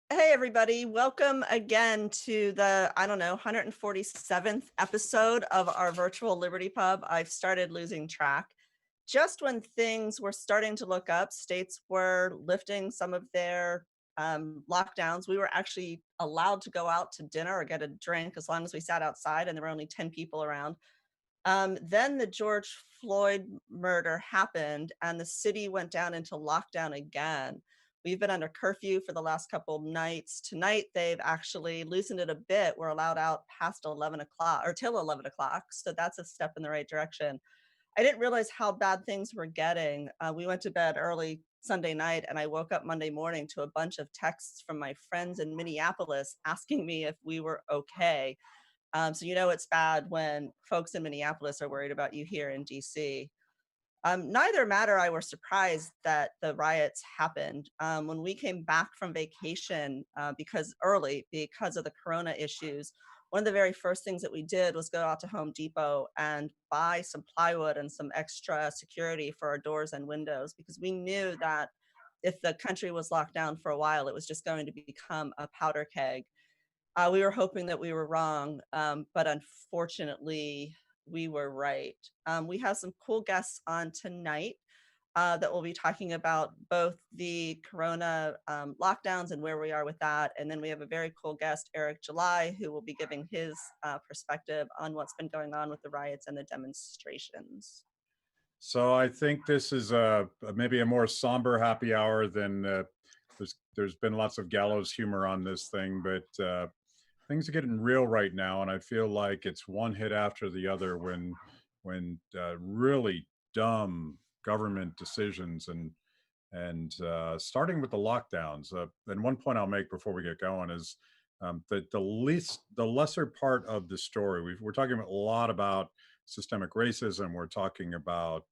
Hey, everybody. Welcome again to the, 147th episode of our virtual Liberty Pub. I've started losing track. Just when things were starting to look up, states were lifting some of their lockdowns. We were actually allowed to go out to dinner or get a drink as long as we sat outside, and there were only 10 people around. Then the George Floyd murder happened, and the city went down into lockdown again. We've been under curfew for the last couple of nights. Tonight, they've actually loosened it a bit. We're allowed out past 11 o'clock or till 11 o'clock. So that's a step in the right direction. I didn't realize how bad things were getting. We went to bed early Sunday night, and I woke up Monday morning to a bunch of texts from my friends in Minneapolis asking me if we were okay. So it's bad when folks in Minneapolis are worried about you here in DC. Neither Matt or I were surprised that the riots happened. When we came back from vacation, because of the corona issues, one of the very first things that we did was go out to Home Depot and buy some plywood and some extra security for our doors and windows, because we knew that if the country was locked down for a while, it was just going to become a powder keg. We were hoping that we were wrong, but unfortunately, we were right. We have some cool guests on tonight that will be talking about both the corona lockdowns and where we are with that. And then we have a very cool guest, Eric July, who will be giving his perspective on what's been going on with the riots and the demonstrations. So I think this is maybe a more somber happy hour than there's been lots of gallows humor on this thing, but things are getting real right now, and I feel like it's one hit after the other when really dumb government decisions and starting with the lockdowns. And one point I'll make before we get going is that the lesser part of the story. We're talking a lot about systemic racism. We're talking about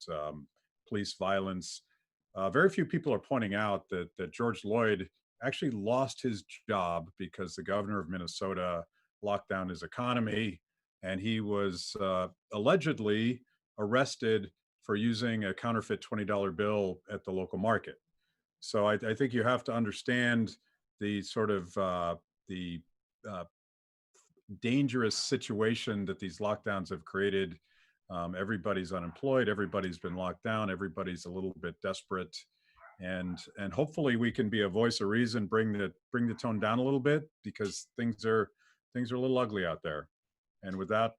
police violence. Very few people are pointing out that George Floyd actually lost his job because the governor of Minnesota locked down his economy, and he was allegedly arrested for using a counterfeit $20 bill at the local market. So I think you have to understand the sort of the uh, dangerous situation that these lockdowns have created. Everybody's unemployed, everybody's been locked down, everybody's a little bit desperate, and hopefully we can be a voice of reason, bring the tone down a little bit, because things are a little ugly out there. And with that,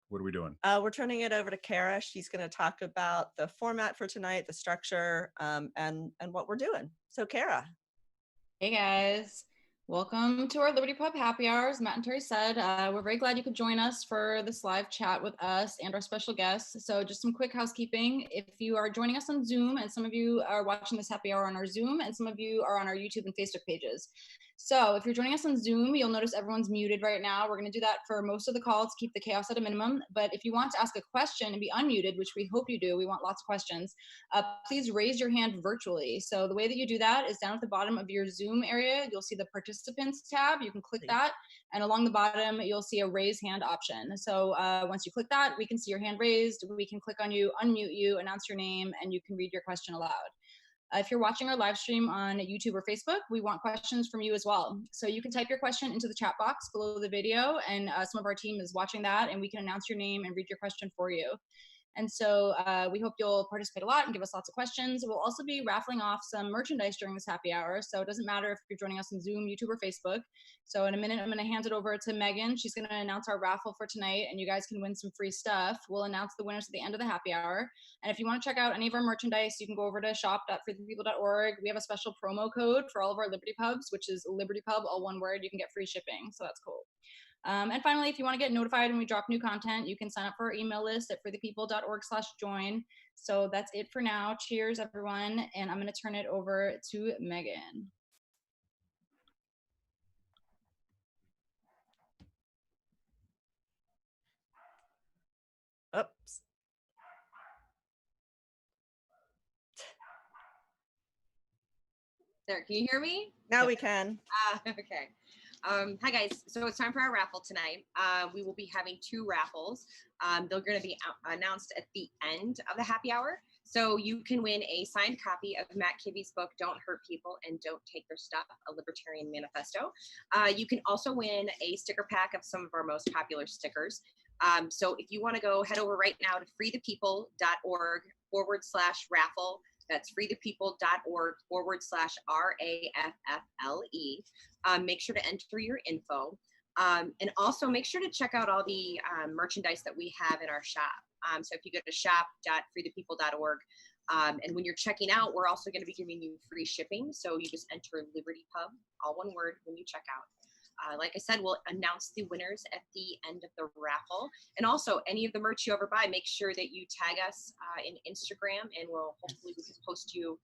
what are we doing? We're turning it over to Kara. She's going to talk about the format for tonight, the structure, and what we're doing. So, Kara. Hey guys, welcome to our Liberty Pub Happy Hours. Matt and Terry said we're very glad you could join us for this live chat with us and our special guests. So just some quick housekeeping. If you are joining us on Zoom, and some of you are watching this happy hour on our Zoom, and some of you are on our YouTube and Facebook pages. So if you're joining us on Zoom, you'll notice everyone's muted right now. We're going to do that for most of the call to keep the chaos at a minimum. But if you want to ask a question and be unmuted, which we hope you do, we want lots of questions, please raise your hand virtually. So the way that you do that is down at the bottom of your Zoom area. You'll see the participants tab. You can click that. And along the bottom, you'll see a raise hand option. So once you click that, we can see your hand raised. We can click on you, unmute you, announce your name, and you can read your question aloud. If you're watching our live stream on YouTube or Facebook, we want questions from you as well. So you can type your question into the chat box below the video, and some of our team is watching that, and we can announce your name and read your question for you. And so we hope you'll participate a lot and give us lots of questions. We'll also be raffling off some merchandise during this happy hour. So it doesn't matter if you're joining us on Zoom, YouTube, or Facebook. So in a minute, I'm going to hand it over to Megan. She's going to announce our raffle for tonight, and you guys can win some free stuff. We'll announce the winners at the end of the happy hour. And if you want to check out any of our merchandise, you can go over to shop.freethepeople.org. We have a special promo code for all of our Liberty Pubs, which is Liberty Pub, all one word. You can get free shipping. So that's cool. And finally, if you want to get notified when we drop new content, you can sign up for our email list at freethepeople.org/join. So that's it for now. Cheers, everyone. And I'm going to turn it over to Megan. Oops. There, can you hear me? Now we can. Okay. Hi guys, so it's time for our raffle tonight. We will be having two raffles. They're going to be announced at the end of the happy hour. So you can win a signed copy of Matt Kibbe's book, Don't Hurt People and Don't Take Their Stuff, a Libertarian Manifesto. You can also win a sticker pack of some of our most popular stickers. So if you want to go, head over right now to freethepeople.org/raffle. That's freethepeople.org/RAFFLE. Make sure to enter your info. And also make sure to check out all the merchandise that we have in our shop. So if you go to shop.freethepeople.org, and when you're checking out, we're also going to be giving you free shipping. So you just enter Liberty Pub, all one word, when you check out. Like I said, we'll announce the winners at the end of the raffle. And also, any of the merch you ever buy, make sure that you tag us in Instagram, and hopefully we can post you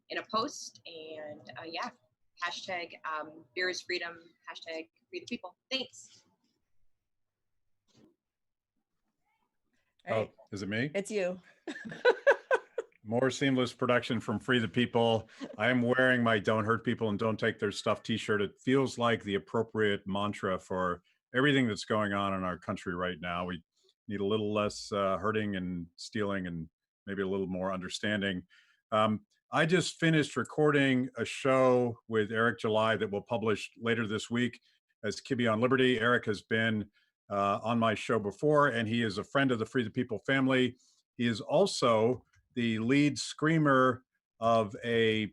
in a post. And yeah, hashtag beer is freedom, hashtag free the people. Thanks. Right. Oh, is it me? It's you. More seamless production from Free the People. I am wearing my Don't Hurt People and Don't Take Their Stuff t-shirt. It feels like the appropriate mantra for everything that's going on in our country right now. We need a little less hurting and stealing and maybe a little more understanding. I just finished recording a show with Eric July that will publish later this week as Kibbe on Liberty. Eric has been on my show before, and he is a friend of the Free the People family. He is also the lead screamer of a,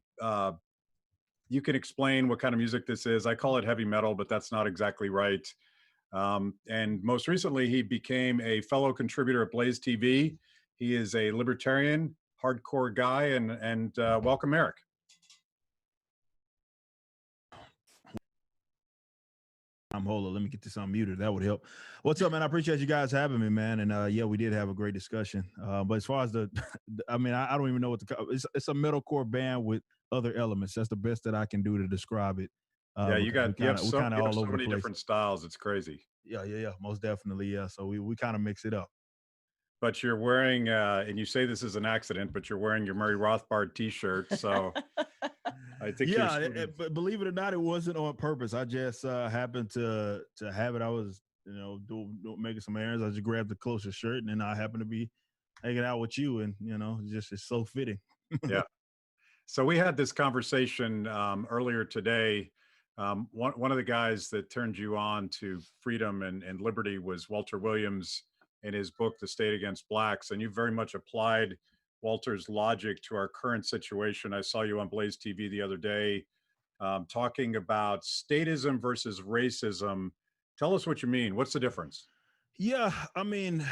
you can explain what kind of music this is. I call it heavy metal, but that's not exactly right. And most recently, he became a fellow contributor at BlazeTV. He is a libertarian, hardcore guy, and welcome, Eric. Hold on, let me get this unmuted. That would help. What's up, man? I appreciate you guys having me, man. And yeah, we did have a great discussion. But as far as I mean, I don't even know what it's a metalcore band with other elements. That's the best that I can do to describe it. Yeah, you have so many different styles. It's crazy. Yeah, most definitely. Yeah, so we kind of mix it up. But you're wearing, and you say this is an accident, but you're wearing your Murray Rothbard t-shirt. So I think but believe it or not, it wasn't on purpose. I just happened to have it. I was, making some errands. I just grabbed the closest shirt, and then I happened to be hanging out with you, and it's so fitting. Yeah. So we had this conversation earlier today. One of the guys that turned you on to freedom and liberty was Walter Williams in his book, The State Against Blacks. And you very much applied Walter's logic to our current situation. I saw you on BlazeTV the other day talking about statism versus racism. Tell us what you mean. What's the difference? Yeah, I mean,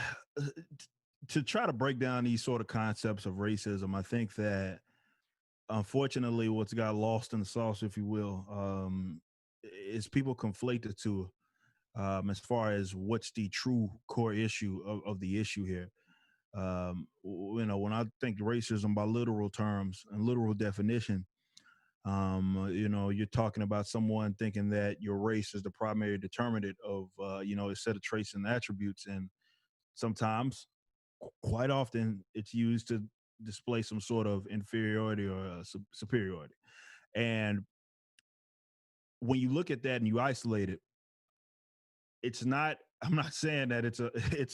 to try to break down these sort of concepts of racism, I think that unfortunately what's got lost in the sauce, if you will, is people conflate the two as far as what's the true core issue of the issue here. When I think racism by literal terms and literal definition, you're talking about someone thinking that your race is the primary determinant of, a set of traits and attributes. And sometimes, quite often, it's used to display some sort of inferiority or superiority. And when you look at that and you isolate it, I'm not saying that it's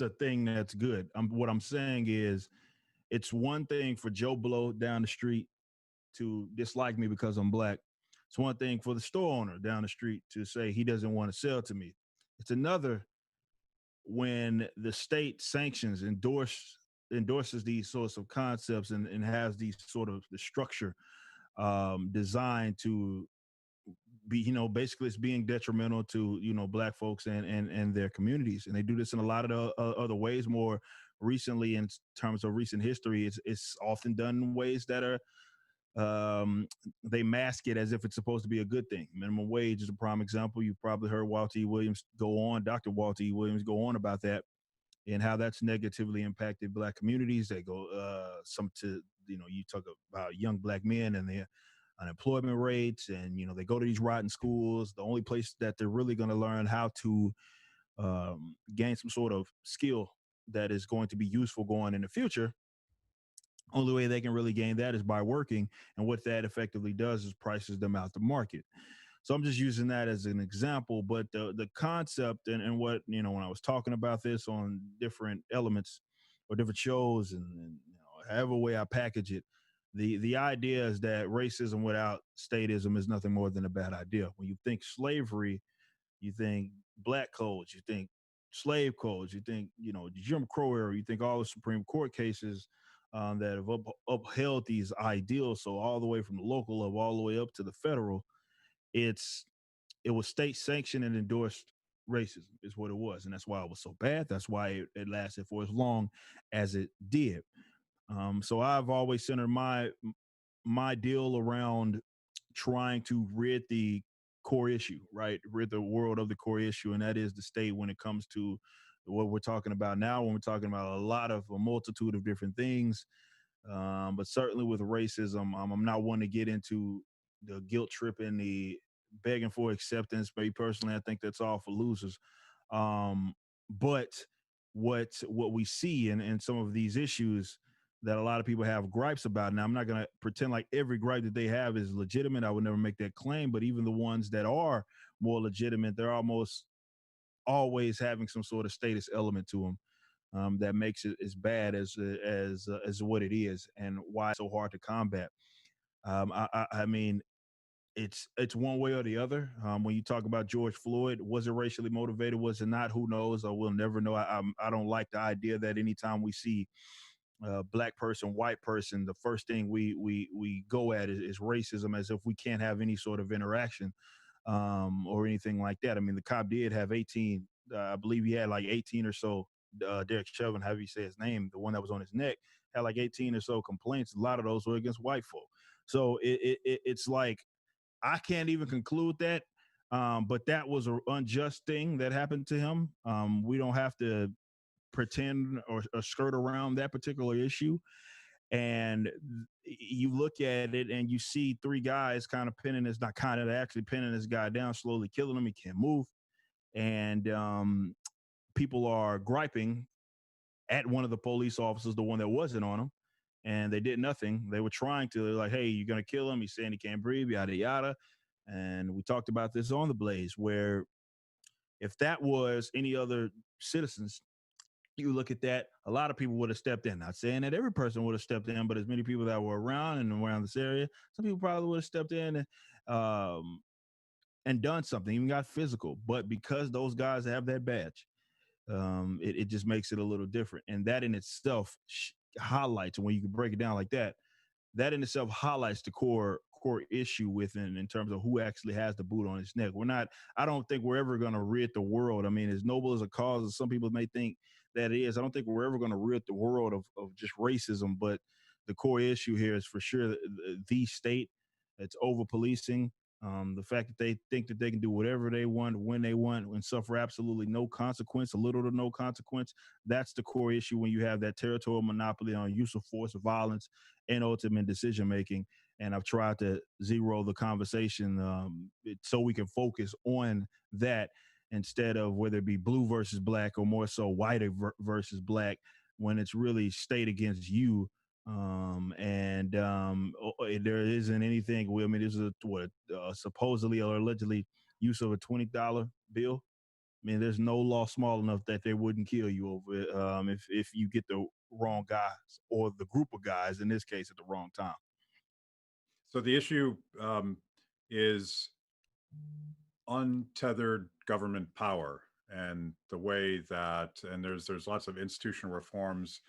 a thing that's good. What I'm saying is it's one thing for Joe Blow down the street to dislike me because I'm black. It's one thing for the store owner down the street to say he doesn't want to sell to me. It's another when the state sanctions, endorses these sorts of concepts and has these sort of the structure designed to be, basically it's being detrimental to, black folks and their communities. And they do this in a lot of other ways. More recently, in terms of recent history, it's often done in ways that are, they mask it as if it's supposed to be a good thing. Minimum wage is a prime example. You probably heard Dr. Walter E. Williams go on about that and how that's negatively impacted black communities. They go, you talk about young black men and their unemployment rates, and they go to these rotten schools. The only place that they're really going to learn how to gain some sort of skill that is going to be useful going in the future, only way they can really gain that is by working. And what that effectively does is prices them out the market. So I'm just using that as an example, but the concept and what, when I was talking about this on different elements or different shows and however way I package it, the idea is that racism without statism is nothing more than a bad idea. When you think slavery, you think black codes, you think slave codes, you think, Jim Crow era, you think all the Supreme Court cases that have upheld these ideals. So all the way from the local level, all the way up to the federal, it was state sanctioned and endorsed racism is what it was. And that's why it was so bad. That's why it lasted for as long as it did. So I've always centered my deal around trying to rid the core issue, right? Rid the world of the core issue, and that is the state when it comes to what we're talking about now, when we're talking about a multitude of different things. But certainly with racism, I'm not one to get into the guilt tripping, the begging for acceptance. Maybe personally, I think that's all for losers. But what we see in some of these issues that a lot of people have gripes about. Now, I'm not going to pretend like every gripe that they have is legitimate. I would never make that claim. But even the ones that are more legitimate, they're almost always having some sort of status element to them that makes it as bad as what it is and why it's so hard to combat. I mean, it's one way or the other. When you talk about George Floyd, was it racially motivated? Was it not? Who knows? We'll never know. I don't like the idea that anytime we see black person, white person, the first thing we go at is racism, as if we can't have any sort of interaction or anything like that. I mean, the cop did have 18. I believe he had like 18 or so. Derek Chauvin, however you say his name, the one that was on his neck, had like 18 or so complaints. A lot of those were against white folk. So it's like I can't even conclude that. But that was an unjust thing that happened to him. We don't have to pretend or skirt around that particular issue. And you look at it and you see three guys kind of pinning this, not kind of actually pinning this guy down, slowly killing him. He can't move. And people are griping at one of the police officers, the one that wasn't on him. And they did nothing. They were trying to, they're like, hey, you're going to kill him. He's saying he can't breathe, yada, yada. And we talked about this on The Blaze, where if that was any other citizens, you look at that, a lot of people would have stepped in. Not saying that every person would have stepped in, but as many people that were around and around this area, some people probably would have stepped in and done something, even got physical. But because those guys have that badge, it just makes it a little different. And that in itself highlights, when you can break it down like that, that in itself highlights the core issue within in terms of who actually has the boot on his neck. I don't think we're ever going to rid the world. I mean, as noble as a cause as some people may think that it is, I don't think we're ever going to rid the world of just racism. But the core issue here is for sure the state that's over policing. The fact that they think that they can do whatever they want, when they want, and suffer absolutely no consequence, a little to no consequence. That's the core issue when you have that territorial monopoly on use of force, violence, and ultimate decision making. And I've tried to zero the conversation so we can focus on that instead of whether it be blue versus black or more so white versus black, when it's really state against you. There isn't anything. I mean, this is supposedly or allegedly use of a $20 bill. I mean, there's no law small enough that they wouldn't kill you over it if you get the wrong guys or the group of guys in this case at the wrong time. So the issue is untethered government power, and the way that, and there's lots of institutional reforms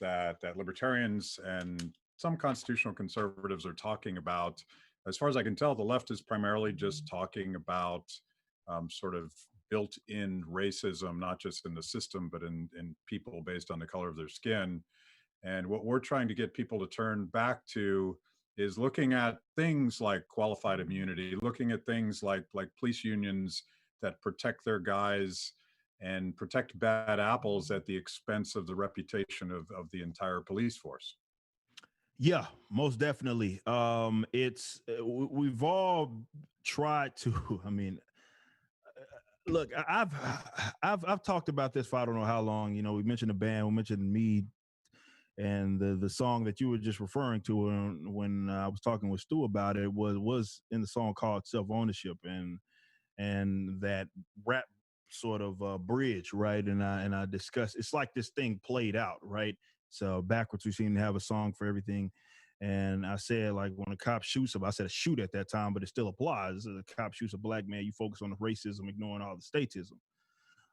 that libertarians and some constitutional conservatives are talking about. As far as I can tell, the left is primarily just talking about sort of built-in racism, not just in the system, but in people based on the color of their skin. And what we're trying to get people to turn back to is looking at things like qualified immunity, looking at things like police unions that protect their guys and protect bad apples at the expense of the reputation of the entire police force. Yeah, most definitely. We've all tried to. I mean, look, I've talked about this for I don't know how long. You know, we mentioned the band, we mentioned me, and the song that you were just referring to when I was talking with Stu about it was in the song called Self Ownership, and that rap sort of bridge, right? And I discussed, it's like this thing played out, right? So BackWordz, we seem to have a song for everything. And I said, like, when a cop shoots him, I said shoot at that time, but it still applies. A cop shoots a black man, you focus on the racism, ignoring all the statism.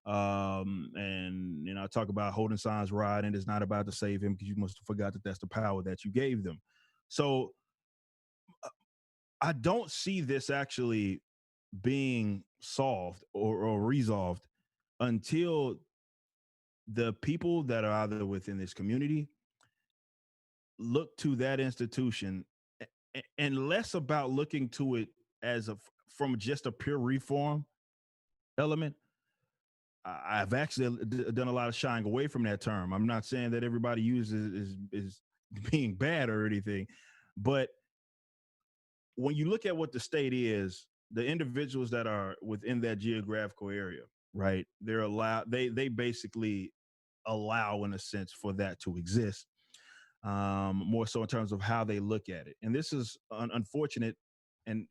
And I talk about holding signs right, and it's not about to save him because you must have forgot that that's the power that you gave them. So I don't see this actually being solved or resolved until the people that are either within this community look to that institution, and less about looking to it as from just a pure reform element. I've actually done a lot of shying away from that term. I'm not saying that everybody uses is being bad or anything, but when you look at what the state is, the individuals that are within that geographical area, right? They're allowed. They basically allow, in a sense, for that to exist. More so in terms of how they look at it, and this is unfortunate, and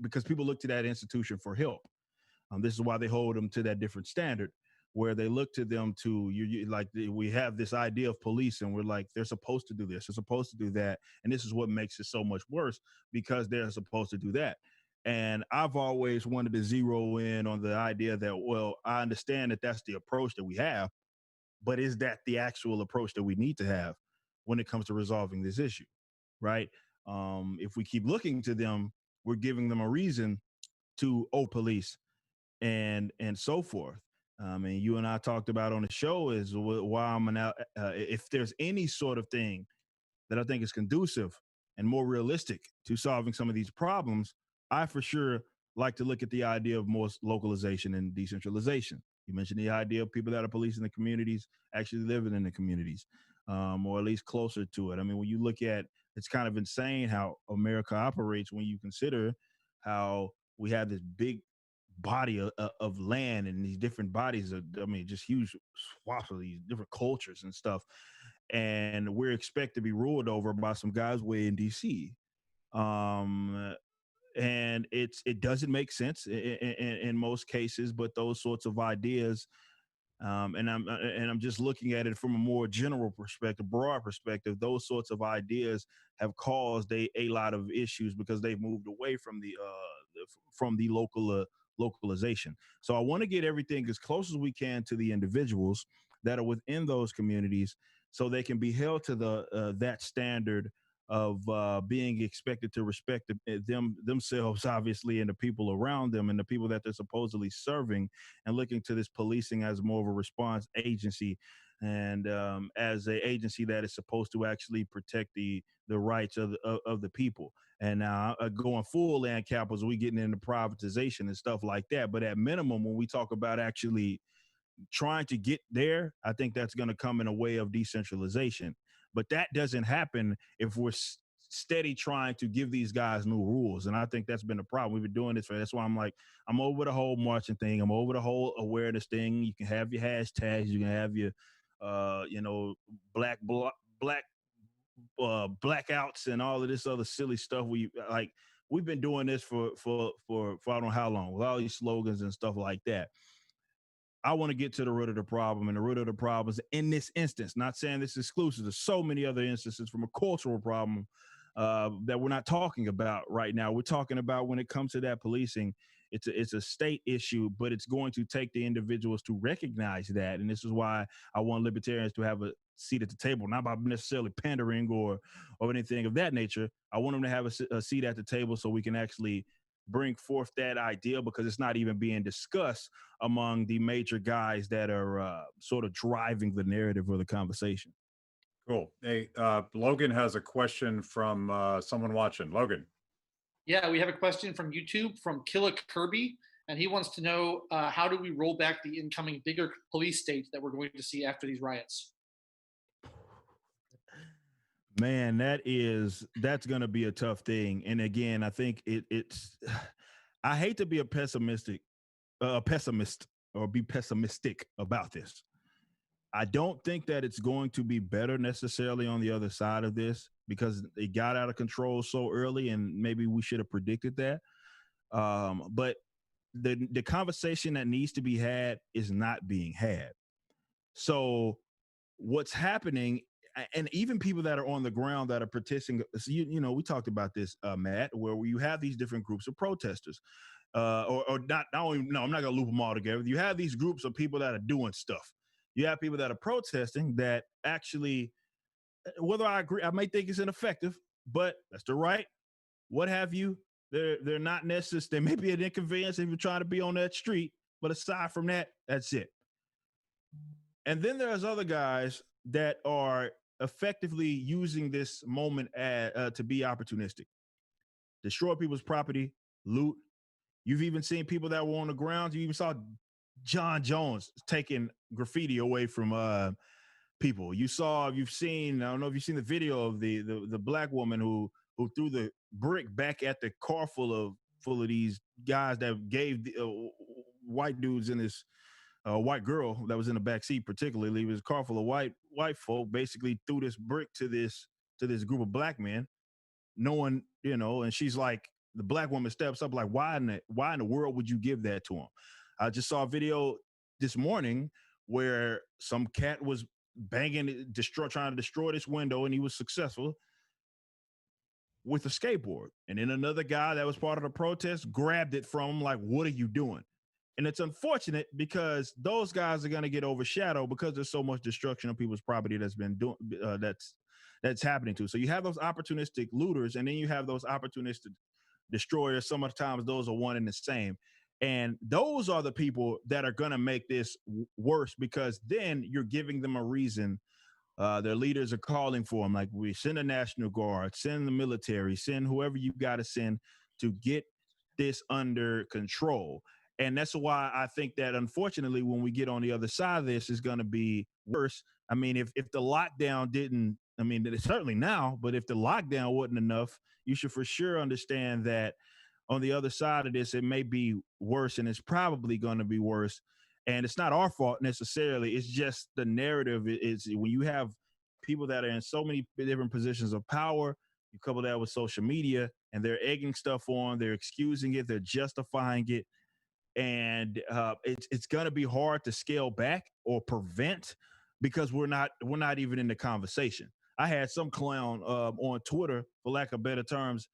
because people look to that institution for help. This is why they hold them to that different standard, where they look to them to like we have this idea of police, and we're like, they're supposed to do this, they're supposed to do that, and this is what makes it so much worse because they're supposed to do that. And I've always wanted to zero in on the idea that, well, I understand that that's the approach that we have, but is that the actual approach that we need to have when it comes to resolving this issue, right? If we keep looking to them, we're giving them a reason to police and so forth. And you and I talked about on the show is why I'm if there's any sort of thing that I think is conducive and more realistic to solving some of these problems, I for sure like to look at the idea of more localization and decentralization. You mentioned the idea of people that are policing the communities actually living in the communities, or at least closer to it. I mean, when you look at, it's kind of insane how America operates when you consider how we have this big body of land and these different bodies of, I mean, just huge swaths of these different cultures and stuff. And we're expected to be ruled over by some guys way in DC. And it doesn't make sense in most cases, but those sorts of ideas, and I'm just looking at it from a more general perspective, broad perspective. Those sorts of ideas have caused a lot of issues because they've moved away from the localization. So I want to get everything as close as we can to the individuals that are within those communities, so they can be held to that standard of being expected to respect themselves, obviously, and the people around them and the people that they're supposedly serving, and looking to this policing as more of a response agency and as an agency that is supposed to actually protect the rights of the people. And now going full land capitals, we getting into privatization and stuff like that. But at minimum, when we talk about actually trying to get there, I think that's going to come in a way of decentralization. But that doesn't happen if we're steady trying to give these guys new rules. And I think that's been the problem. We've been doing this that's why I'm like, I'm over the whole marching thing. I'm over the whole awareness thing. You can have your hashtags. You can have your, blackouts and all of this other silly stuff. We've been doing this for I don't know how long, with all these slogans and stuff like that. I want to get to the root of the problem, and the root of the problem is in this instance, not saying this is exclusive. There's so many other instances from a cultural problem that we're not talking about right now. We're talking about when it comes to that policing, it's a state issue, but it's going to take the individuals to recognize that. And this is why I want libertarians to have a seat at the table, not by necessarily pandering or anything of that nature. I want them to have a seat at the table so we can actually bring forth that idea, because it's not even being discussed among the major guys that are sort of driving the narrative or the conversation. Cool. Hey, Logan has a question from someone watching. Logan. Yeah, we have a question from YouTube from Killa Kirby, and he wants to know how do we roll back the incoming bigger police state that we're going to see after these riots? Man, that's going to be a tough thing. And again, I think it's, I hate to be a pessimist or be pessimistic about this. I don't think that it's going to be better necessarily on the other side of this, because it got out of control so early, and maybe we should have predicted that. But the conversation that needs to be had is not being had. So what's happening, and even people that are on the ground that are protesting. So you know, we talked about this, Matt, where you have these different groups of protesters, or not. No, I'm not gonna loop them all together. You have these groups of people that are doing stuff. You have people that are protesting that actually, whether I agree, I may think it's ineffective, but that's the right, what have you. They're not necessary. They may be an inconvenience if you're trying to be on that street, but aside from that, that's it. And then there's other guys that are effectively using this moment to be opportunistic, destroy people's property, loot. You've even seen people that were on the ground. You even saw John Jones taking graffiti away from people. You've seen, I don't know if you've seen the video of the black woman who threw the brick back at the car full of these guys that gave the white dudes in this white girl that was in the back seat, particularly. It was a car full of white folk, basically threw this brick to this group of black men. No one, you know, and she's like, the black woman steps up like, why in the world would you give that to him? I just saw a video this morning where some cat was trying to destroy this window, and he was successful with a skateboard. And then another guy that was part of the protest grabbed it from him like, what are you doing? And it's unfortunate because those guys are going to get overshadowed because there's so much destruction of people's property that's been doing that's happening to. So you have those opportunistic looters, and then you have those opportunistic destroyers. Sometimes those are one and the same. And those are the people that are going to make this worse, because then you're giving them a reason. Their leaders are calling for them, like, we send a National Guard, send the military, send whoever you got to send to get this under control. And that's why I think that, unfortunately, when we get on the other side of this, is going to be worse. I mean, if the lockdown didn't, I mean, it's certainly now, but if the lockdown wasn't enough, you should for sure understand that on the other side of this, it may be worse, and it's probably going to be worse. And it's not our fault necessarily. It's just the narrative is when you have people that are in so many different positions of power, you couple that with social media, and they're egging stuff on, they're excusing it, they're justifying it. And it's going to be hard to scale back or prevent, because we're not even in the conversation. I had some clown on Twitter, for lack of better terms,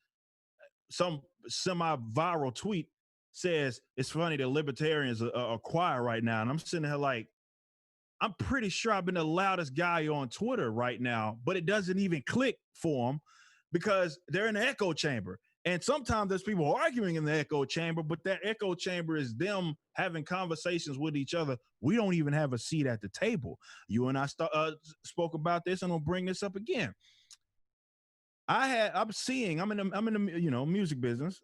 some semi-viral tweet says, it's funny that libertarians are quiet right now. And I'm sitting here like, I'm pretty sure I've been the loudest guy on Twitter right now, but it doesn't even click for them because they're in the echo chamber. And sometimes there's people arguing in the echo chamber, but that echo chamber is them having conversations with each other. We don't even have a seat at the table. You and I spoke about this, and I'll bring this up again. I'm in the music business,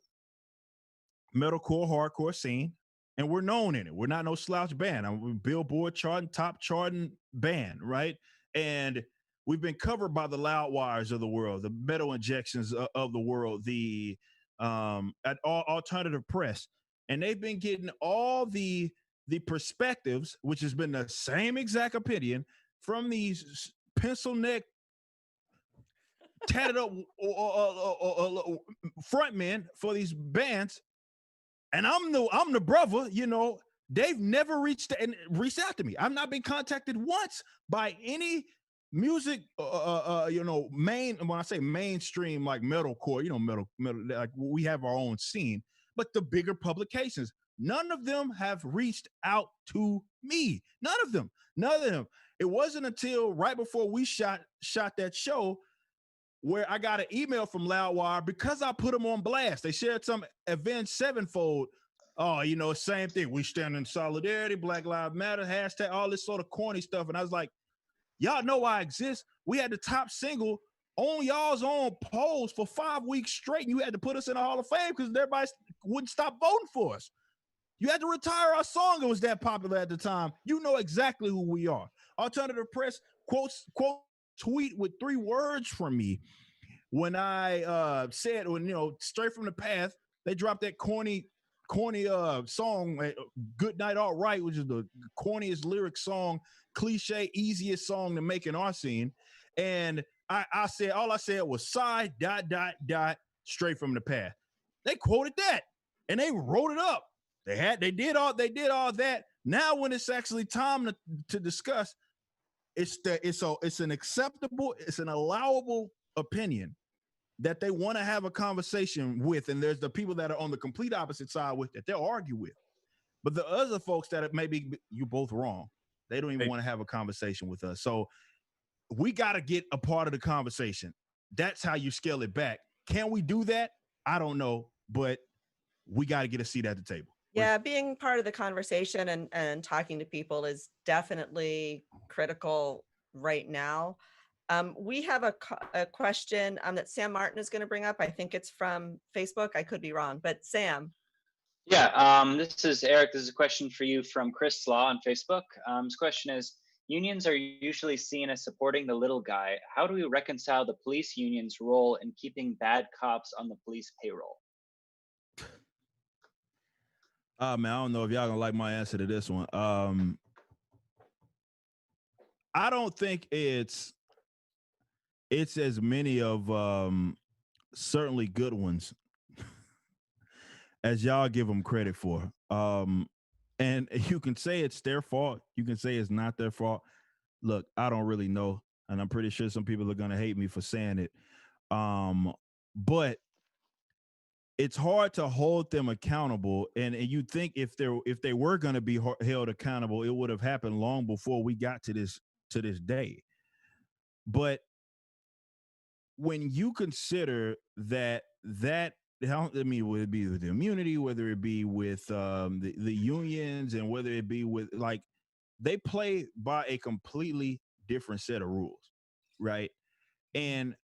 metalcore, hardcore scene, and we're known in it. We're not no slouch band. I'm a Billboard top charting band, right? And we've been covered by the Loudwires of the world, the Metal Injections of the world, the alternative press, and they've been getting all the perspectives, which has been the same exact opinion from these pencil neck, tatted up frontmen for these bands. And I'm the brother, you know. They've never reached out to me. I've not been contacted once by any music, when I say mainstream, like metalcore, metal, like we have our own scene, but the bigger publications, none of them have reached out to me. None of them. It wasn't until right before we shot that show where I got an email from Loudwire because I put them on blast. They shared some Avenged Sevenfold. Oh, same thing. We stand in solidarity, Black Lives Matter, hashtag, all this sort of corny stuff. And I was like, y'all know I exist. We had the top single on y'all's own polls for 5 weeks straight, and you had to put us in the Hall of Fame because everybody wouldn't stop voting for us. You had to retire our song. It was that popular at the time. You know exactly who we are. Alternative press quote tweet with 3 words from me when I said, straight from the path, they dropped that corny song, Good Night All Right, which is the corniest lyric song, cliche, easiest song to make in our scene. And I said, all I said was side ... straight from the path. They quoted that and they wrote it up. They did all that. Now when it's actually time to discuss, it's an acceptable, it's an allowable opinion that they want to have a conversation with, and there's the people that are on the complete opposite side with that they'll argue with. But the other folks that maybe you both wrong, they don't even want to have a conversation with us. So we got to get a part of the conversation. That's how you scale it back. Can we do that? I don't know, but we got to get a seat at the table. Yeah, being part of the conversation and talking to people is definitely critical right now. We have a question that Sam Martin is going to bring up. I think it's from Facebook. I could be wrong, but Sam. Yeah, this is Eric. This is a question for you from Chris Law on Facebook. His question is, unions are usually seen as supporting the little guy. How do we reconcile the police union's role in keeping bad cops on the police payroll? Man, I don't know if y'all gonna like my answer to this one. I don't think it's as many of certainly good ones as y'all give them credit for. And you can say it's their fault. You can say it's not their fault. Look, I don't really know, and I'm pretty sure some people are gonna hate me for saying it. But it's hard to hold them accountable, and you think if they were going to be held accountable, it would have happened long before we got to this day. But when you consider that, I mean, whether it be with the immunity, whether it be with the unions, and whether it be with, like, they play by a completely different set of rules, right? And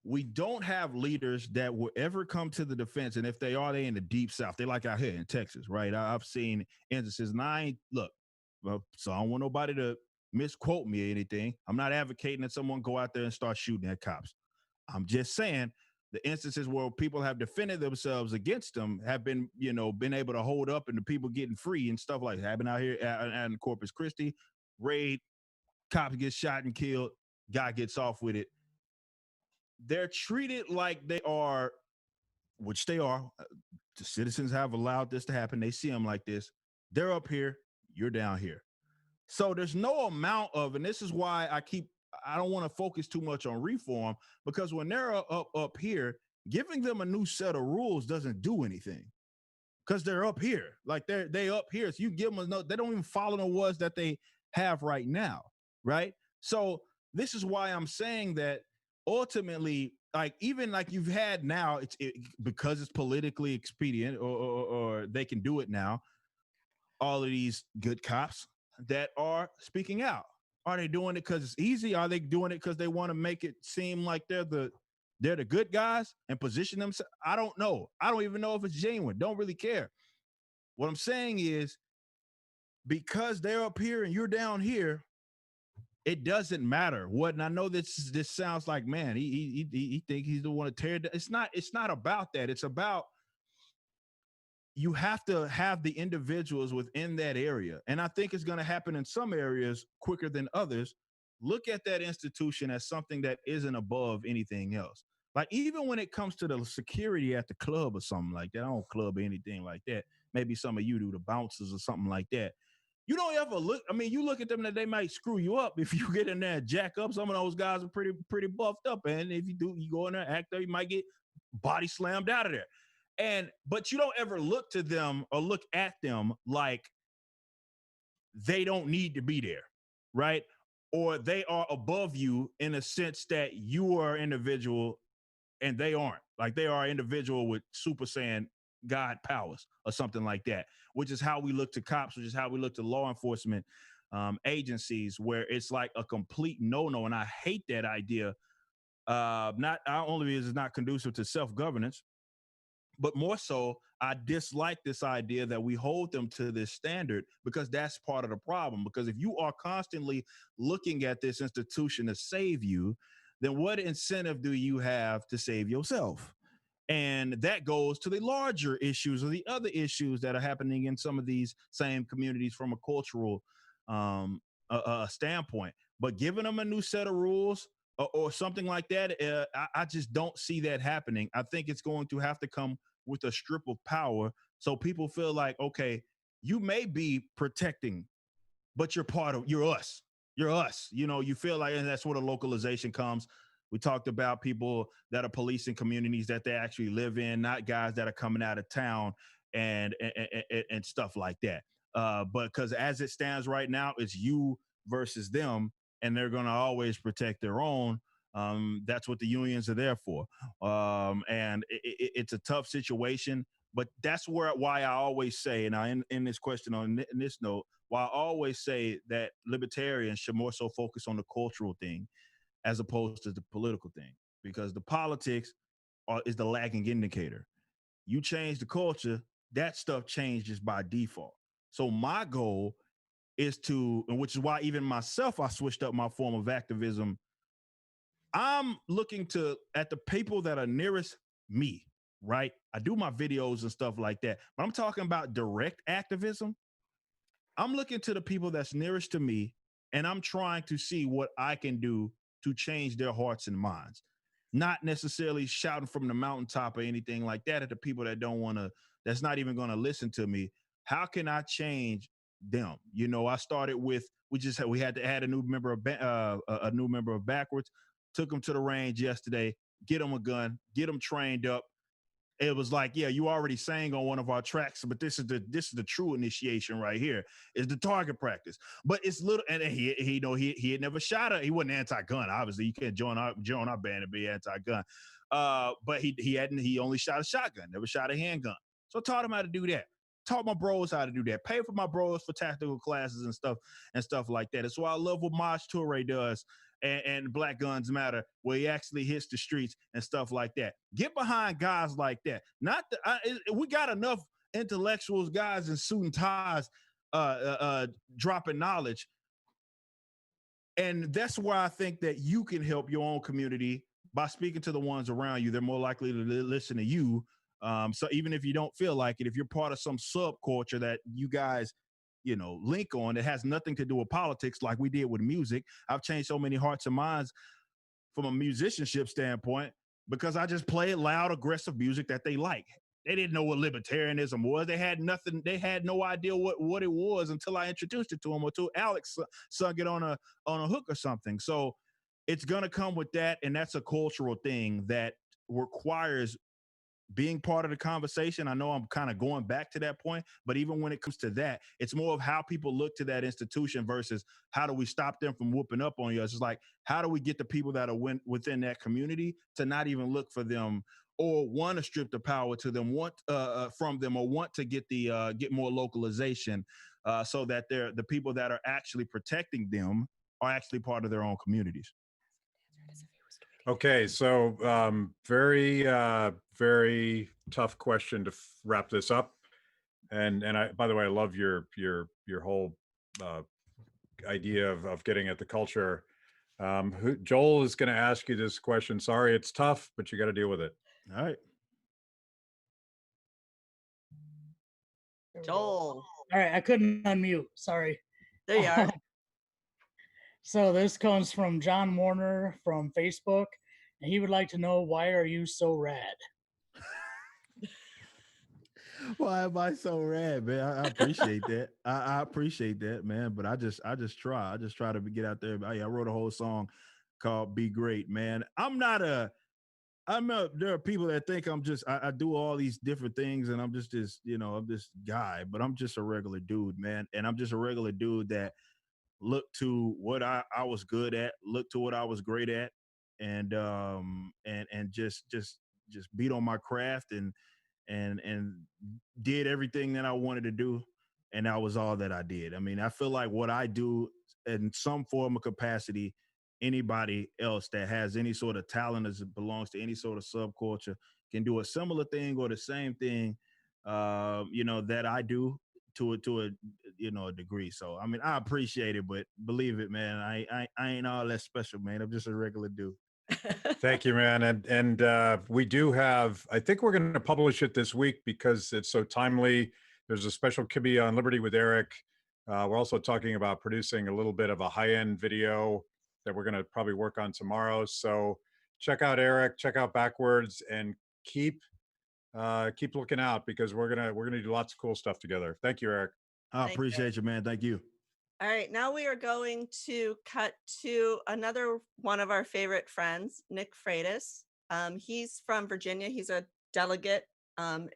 we don't have leaders that will ever come to the defense. And if they are, they in the deep South. They like out here in Texas, right? I've seen instances, and so I don't want nobody to misquote me or anything. I'm not advocating that someone go out there and start shooting at cops. I'm just saying the instances where people have defended themselves against them have been able to hold up, and the people getting free and stuff like that. Happened out here in Corpus Christi, raid, cops get shot and killed, guy gets off with it. They're treated like they are, which they are. The citizens have allowed this to happen. They see them like this. They're up here, you're down here. So there's no amount of, and this is why I don't want to focus too much on reform, because when they're up here, giving them a new set of rules doesn't do anything, because they're up here. Like they up here. So you give them they don't even follow the ones that they have right now, right? So this is why I'm saying that ultimately, like, even like you've had now, because it's politically expedient, or they can do it now. All of these good cops that are speaking out, are they doing it because it's easy? Are they doing it because they want to make it seem like they're the good guys and position themselves? I don't know. I don't even know if it's genuine. Don't really care. What I'm saying is, because they're up here and you're down here, it doesn't matter what. And I know this sounds like, man, he think he's the one to tear it down. It's not about that. It's about, you have to have the individuals within that area. And I think it's going to happen in some areas quicker than others. Look at that institution as something that isn't above anything else. Like, even when it comes to the security at the club or something like that, I don't club or anything like that. Maybe some of you do, the bouncers or something like that. You don't ever look, I mean, you look at them that they might screw you up if you get in there and jack up. Some of those guys are pretty buffed up. And if you do, you go in there, act there, you might get body slammed out of there. But you don't ever look to them or look at them like they don't need to be there, right? Or they are above you in a sense that you are an individual and they aren't. Like, they are an individual with Super Saiyan God powers or something like that, which is how we look to cops, which is how we look to law enforcement agencies, where it's like a complete no-no. And I hate that idea. Not only is it not conducive to self-governance, but more so, I dislike this idea that we hold them to this standard, because that's part of the problem. Because if you are constantly looking at this institution to save you, then what incentive do you have to save yourself? And that goes to the larger issues, or the other issues that are happening in some of these same communities from a cultural standpoint. But giving them a new set of rules or something like that, I just don't see that happening. I think it's going to have to come with a strip of power, so people feel like, okay, you may be protecting, but you're us. You're us. You know, you feel like, and that's where the localization comes. We talked about people that are policing communities that they actually live in, not guys that are coming out of town and stuff like that. But because as it stands right now, it's you versus them, and they're going to always protect their own. That's what the unions are there for. And it's a tough situation, but that's why I always say, and I in this question on in this note, why I always say that libertarians should more so focus on the cultural thing as opposed to the political thing, because the politics is the lagging indicator. You change the culture, that stuff changes by default. So my goal is to, and which is why even myself, I switched up my form of activism. I'm looking at the people that are nearest me, right? I do my videos and stuff like that, but I'm talking about direct activism. I'm looking to the people that's nearest to me, and I'm trying to see what I can do to change their hearts and minds. Not necessarily shouting from the mountaintop or anything like that at the people that don't want to, that's not even going to listen to me. How can I change them? You know, I started with, we had to add a new member of BackWordz. Took them to the range yesterday, get them a gun, get them trained up. It was like, yeah, you already sang on one of our tracks, but this is the true initiation right here, is the target practice. But it's little, and he had never shot he wasn't anti-gun. Obviously, you can't join our band and be anti-gun. But he only shot a shotgun, never shot a handgun. So I taught him how to do that. Taught my bros how to do that. Pay for my bros for tactical classes and stuff like that. That's why I love what Maj Toure does. And Black Guns Matter, where he actually hits the streets and stuff like that. Get behind guys like that. We got enough intellectuals, guys in suit and ties, dropping knowledge. And that's why I think that you can help your own community by speaking to the ones around you. They're more likely to listen to you. So even if you don't feel like it, if you're part of some subculture that you guys link on, it has nothing to do with politics, like we did with music. I've changed so many hearts and minds from a musicianship standpoint because I just played loud, aggressive music that they like. They didn't know what libertarianism was. They had nothing. They had no idea what it was until I introduced it to them, or till Alex sung it on a hook or something. So it's gonna come with that, and that's a cultural thing that requires being part of the conversation. I know I'm kind of going back to that point, but even when it comes to that, it's more of how people look to that institution versus how do we stop them from whooping up on you. It's just like, how do we get the people that are within that community to not even look for them, or want to strip the power to them, from them, or want to get get more localization, so that the people that are actually protecting them are actually part of their own communities. Okay, so very tough question to wrap this up, and I, by the way, I love your whole idea of getting at the culture. Joel is going to ask you this question. Sorry, it's tough, but you got to deal with it. All right, Joel. All right, I couldn't unmute. Sorry. There you are. So this comes from John Warner from Facebook, and he would like to know, why are you so rad? Why am I so rad, man? I appreciate that. I appreciate that, man. But I just try. I just try to get out there. I wrote a whole song called "Be Great," man. There are people that think I do all these different things, and I'm just I'm this guy, but I'm just a regular dude, man. And I'm just a regular dude that look to what I was good at, look to what I was great at, and just beat on my craft and did everything that I wanted to do, and that was all that I did. I mean, I feel like what I do in some form of capacity, anybody else that has any sort of talent, as it belongs to any sort of subculture, can do a similar thing or the same thing, that I do to a degree. So I mean, I appreciate it, but believe it, man, I ain't all that special, man. I'm just a regular dude. Thank you, man. And we do have, I think we're going to publish it this week because it's so timely. There's a special Kibbe on Liberty with Eric. We're also talking about producing a little bit of a high-end video that we're going to probably work on tomorrow. So check out Eric, check out BackWordz, and keep looking out, because we're gonna do lots of cool stuff together. Thank you, Eric. I appreciate you, man. Thank you. All right, now we are going to cut to another one of our favorite friends, Nick Freitas. He's from Virginia. He's a delegate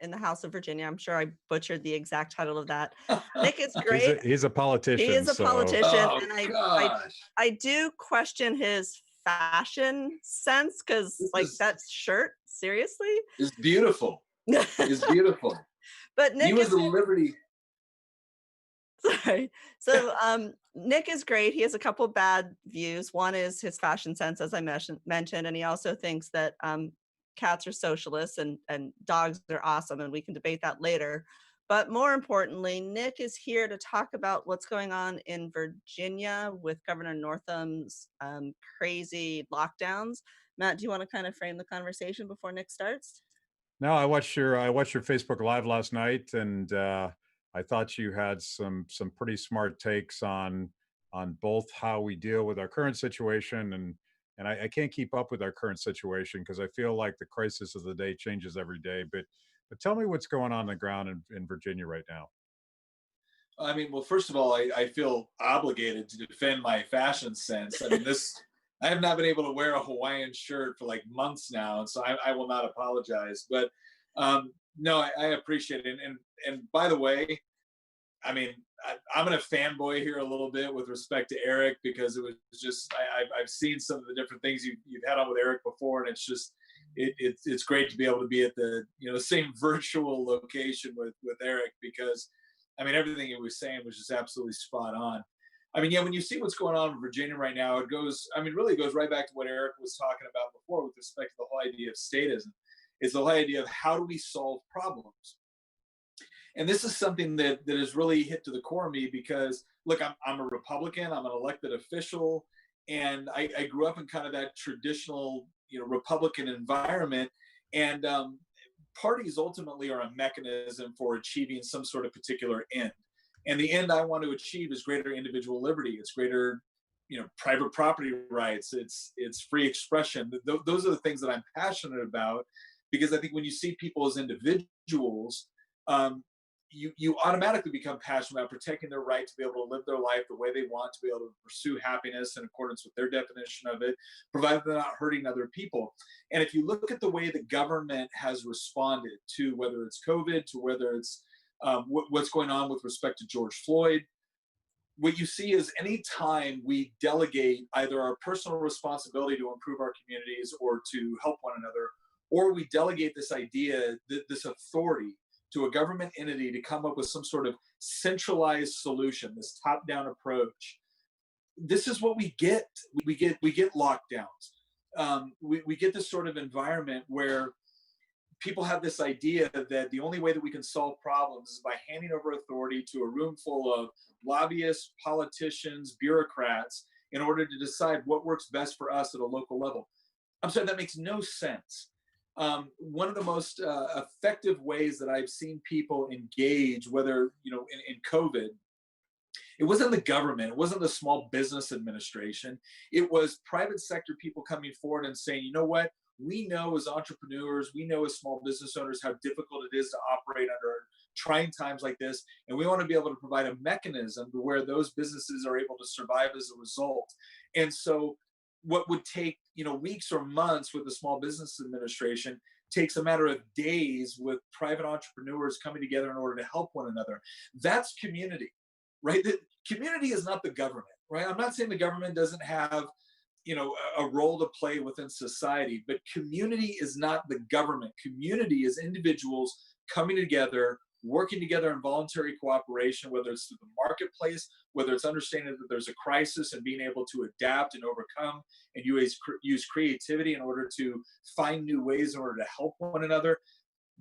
in the House of Virginia. I'm sure I butchered the exact title of that. Nick is great. He's a politician. He is a so- politician, Oh, and gosh. I do question his fashion sense because, This like, is- that shirt, seriously. It's beautiful. It's beautiful. But Nick You as is a Liberty. sorry. So Nick is great. He has a couple bad views. One is his fashion sense, as I mentioned, and he also thinks that cats are socialists and dogs are awesome, and we can debate that later. But more importantly, Nick is here to talk about what's going on in Virginia with Governor Northam's crazy lockdowns. Matt, do you want to kind of frame the conversation before Nick starts? No, I watched your Facebook Live last night, and I thought you had some pretty smart takes on both how we deal with our current situation, and I can't keep up with our current situation because I feel like the crisis of the day changes every day. But tell me what's going on the ground in Virginia right now. I mean, well, first of all, I feel obligated to defend my fashion sense. I mean, I have not been able to wear a Hawaiian shirt for like months now, and so I will not apologize. But no, I appreciate it. And by the way, I mean, I'm going to fanboy here a little bit with respect to Eric, because it was just, I've seen some of the different things you've had on with Eric before, and it's just, it's great to be able to be at the same virtual location with Eric, because I mean, everything he was saying was just absolutely spot on. I mean, yeah, when you see what's going on in Virginia right now, it really goes right back to what Eric was talking about before with respect to the whole idea of statism. It's the whole idea of how do we solve problems? And this is something that has really hit to the core of me, because look, I'm a Republican, I'm an elected official, and I grew up in kind of that traditional, Republican environment. And parties ultimately are a mechanism for achieving some sort of particular end. And the end I want to achieve is greater individual liberty. It's greater, private property rights. It's free expression. Those are the things that I'm passionate about, because I think when you see people as individuals, you automatically become passionate about protecting their right to be able to live their life the way they want, to be able to pursue happiness in accordance with their definition of it, provided they're not hurting other people. And if you look at the way the government has responded to whether it's COVID, to whether it's what's going on with respect to George Floyd, what you see is any time we delegate either our personal responsibility to improve our communities or to help one another, or we delegate this idea, this authority to a government entity to come up with some sort of centralized solution, this top-down approach, this is what we get. We get lockdowns. We get this sort of environment where people have this idea that the only way that we can solve problems is by handing over authority to a room full of lobbyists, politicians, bureaucrats, in order to decide what works best for us at a local level. I'm sorry, that makes no sense. One of the most effective ways that I've seen people engage, whether, in COVID, it wasn't the government, it wasn't the Small Business Administration, it was private sector people coming forward and saying, you know what, we know as entrepreneurs, we know as small business owners how difficult it is to operate under trying times like this, and we want to be able to provide a mechanism to where those businesses are able to survive as a result. And so what would take weeks or months with the Small Business Administration takes a matter of days with private entrepreneurs coming together in order to help one another. That's community, right? The community is not the government, right? I'm not saying the government doesn't have a role to play within society, but community is not the government. Community is individuals coming together, working together in voluntary cooperation, whether it's through the marketplace, whether it's understanding that there's a crisis and being able to adapt and overcome and use creativity in order to find new ways in order to help one another.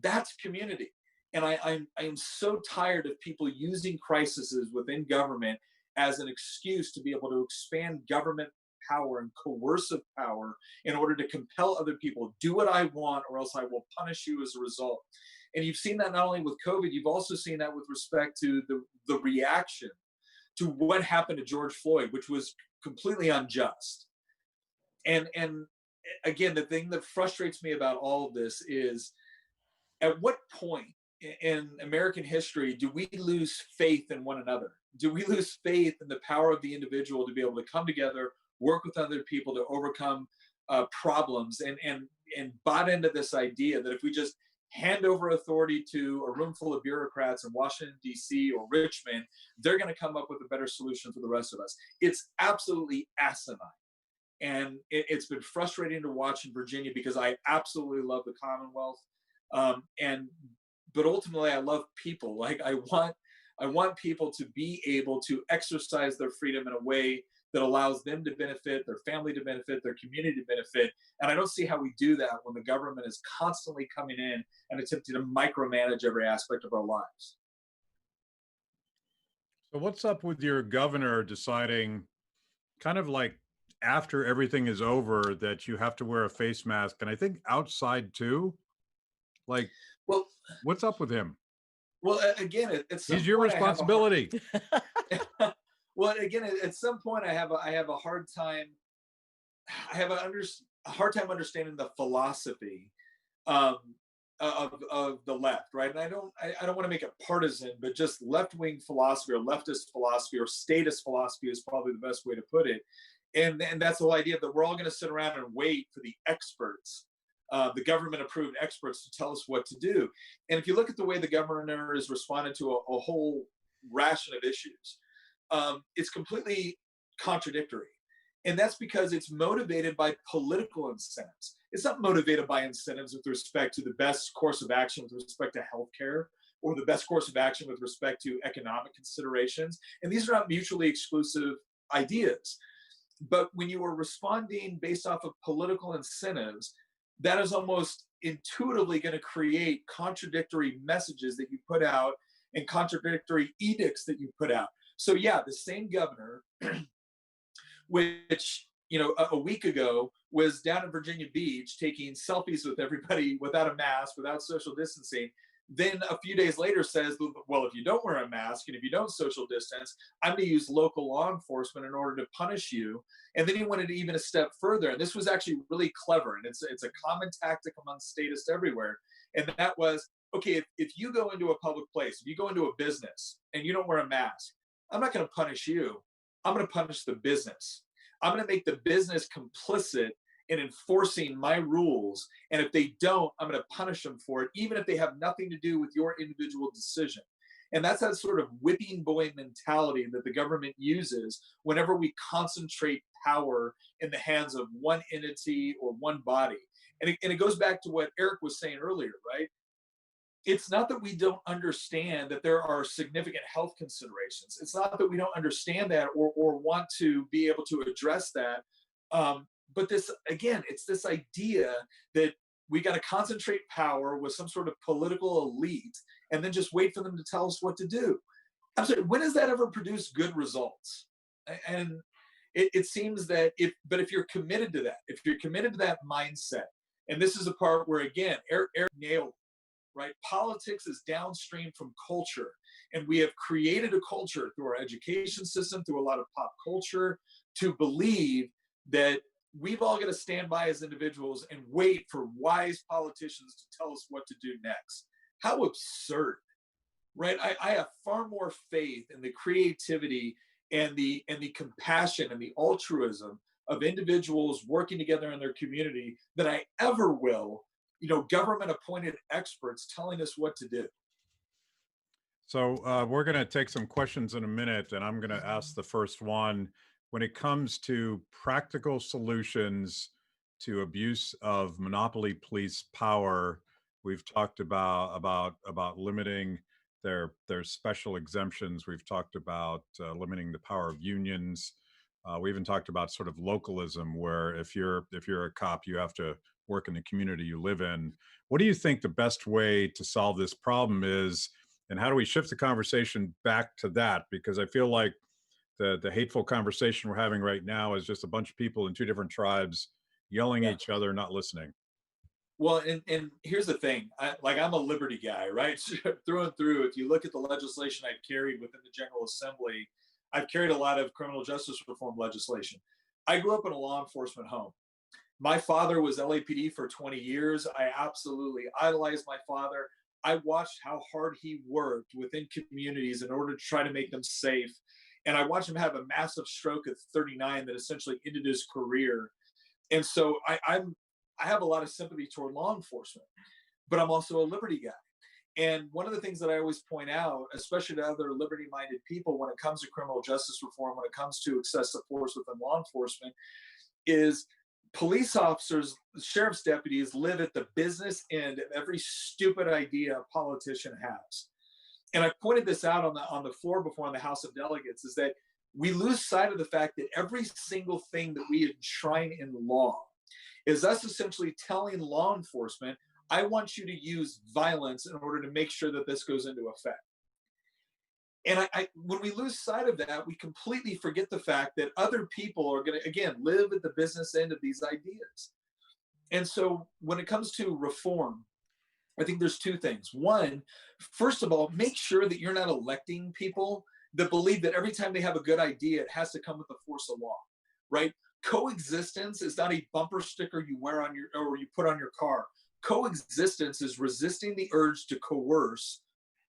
That's community. And I am so tired of people using crises within government as an excuse to be able to expand government power and coercive power in order to compel other people, do what I want or else I will punish you as a result. And you've seen that not only with COVID, you've also seen that with respect to the reaction to what happened to George Floyd, which was completely unjust. And again, the thing that frustrates me about all of this is, at what point in American history do we lose faith in one another? do we lose faith in the power of the individual to be able to come together, work with other people to overcome problems, and bought into this idea that if we just hand over authority to a room full of bureaucrats in Washington, D.C. or Richmond, they're going to come up with a better solution for the rest of us? It's absolutely asinine. And it's been frustrating to watch in Virginia because I absolutely love the Commonwealth. But ultimately, I love people. Like, I want people to be able to exercise their freedom in a way that allows them to benefit, their family to benefit, their community to benefit. And I don't see how we do that when the government is constantly coming in and attempting to micromanage every aspect of our lives. So what's up with your governor deciding, kind of like after everything is over, that you have to wear a face mask, and I think outside too? Like, well, what's up with him? Well, again, it's your responsibility. Well, again, at some point, I have a hard time. I have a hard time understanding the philosophy of the left, right? And I don't want to make it partisan, but just left-wing philosophy or leftist philosophy or statist philosophy is probably the best way to put it. And that's the whole idea that we're all going to sit around and wait for the experts, the government-approved experts, to tell us what to do. And if you look at the way the governor has responded to a whole ration of issues, it's completely contradictory. And that's because it's motivated by political incentives. It's not motivated by incentives with respect to the best course of action with respect to healthcare or the best course of action with respect to economic considerations. And these are not mutually exclusive ideas. But when you are responding based off of political incentives, that is almost intuitively going to create contradictory messages that you put out and contradictory edicts that you put out. So yeah, the same governor, which, you know, a week ago was down in Virginia Beach taking selfies with everybody without a mask, without social distancing, then a few days later says, well, if you don't wear a mask and if you don't social distance, I'm going to use local law enforcement in order to punish you. And then he went even a step further. And this was actually really clever. And it's a common tactic among statists everywhere. And that was, okay, if you go into a public place, if you go into a business and you don't wear a mask, I'm not going to punish you. I'm going to punish the business. I'm going to make the business complicit in enforcing my rules. And if they don't, I'm going to punish them for it, even if they have nothing to do with your individual decision. And that's that sort of whipping boy mentality that the government uses whenever we concentrate power in the hands of one entity or one body. And it goes back to what Eric was saying earlier, right? It's not that we don't understand that there are significant health considerations. It's not that we don't understand that or want to be able to address that. But this, again, it's this idea that we got to concentrate power with some sort of political elite and then just wait for them to tell us what to do. I'm sorry, when has that ever produced good results? And it seems that if you're committed to that, if you're committed to that mindset, and this is a part where, again, Eric nailed it. Right? Politics is downstream from culture. And we have created a culture through our education system, through a lot of pop culture, to believe that we've all got to stand by as individuals and wait for wise politicians to tell us what to do next. How absurd, right? I have far more faith in the creativity and the compassion and the altruism of individuals working together in their community than I ever will, you know, government appointed experts telling us what to do. So we're going to take some questions in a minute, and I'm going to ask the first one. When it comes to practical solutions to abuse of monopoly police power, we've talked about limiting their special exemptions. We've talked about limiting the power of unions. We even talked about sort of localism, where if you're a cop, you have to work in the community you live in. What do you think the best way to solve this problem is, and how do we shift the conversation back to that? Because I feel like the hateful conversation we're having right now is just a bunch of people in two different tribes yelling at each other, not listening. Well, and here's the thing, I'm a liberty guy, right? Through and through. If you look at the legislation I've carried within the General Assembly, I've carried a lot of criminal justice reform legislation. I grew up in a law enforcement home. My father was LAPD for 20 years. I absolutely idolized my father. I watched how hard he worked within communities in order to try to make them safe. And I watched him have a massive stroke at 39 that essentially ended his career. And so I have a lot of sympathy toward law enforcement, but I'm also a liberty guy. And one of the things that I always point out, especially to other liberty-minded people when it comes to criminal justice reform, when it comes to excessive force within law enforcement, is police officers, sheriff's deputies live at the business end of every stupid idea a politician has. And I pointed this out on the floor before in the House of Delegates, is that we lose sight of the fact that every single thing that we enshrine in law is us essentially telling law enforcement, I want you to use violence in order to make sure that this goes into effect. And when we lose sight of that, we completely forget the fact that other people are going to, again, live at the business end of these ideas. And so when it comes to reform, I think there's two things. One, first of all, make sure that you're not electing people that believe that every time they have a good idea, it has to come with the force of law, right? Coexistence is not a bumper sticker you wear on or you put on your car. Coexistence is resisting the urge to coerce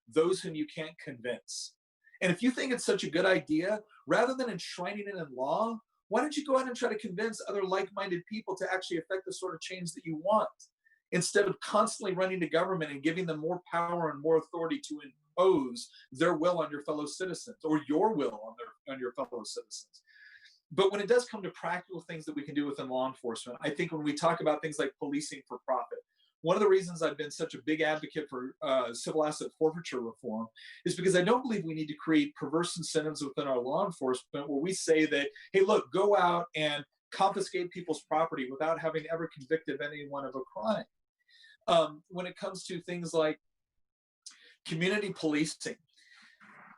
those whom you can't convince. And if you think it's such a good idea, rather than enshrining it in law, why don't you go out and try to convince other like-minded people to actually affect the sort of change that you want, instead of constantly running to government and giving them more power and more authority to impose their will on your fellow citizens, or your will on your fellow citizens. But when it does come to practical things that we can do within law enforcement, I think when we talk about things like policing for profit, one of the reasons I've been such a big advocate for civil asset forfeiture reform is because I don't believe we need to create perverse incentives within our law enforcement where we say that, hey, look, go out and confiscate people's property without having ever convicted anyone of a crime. When it comes to things like community policing,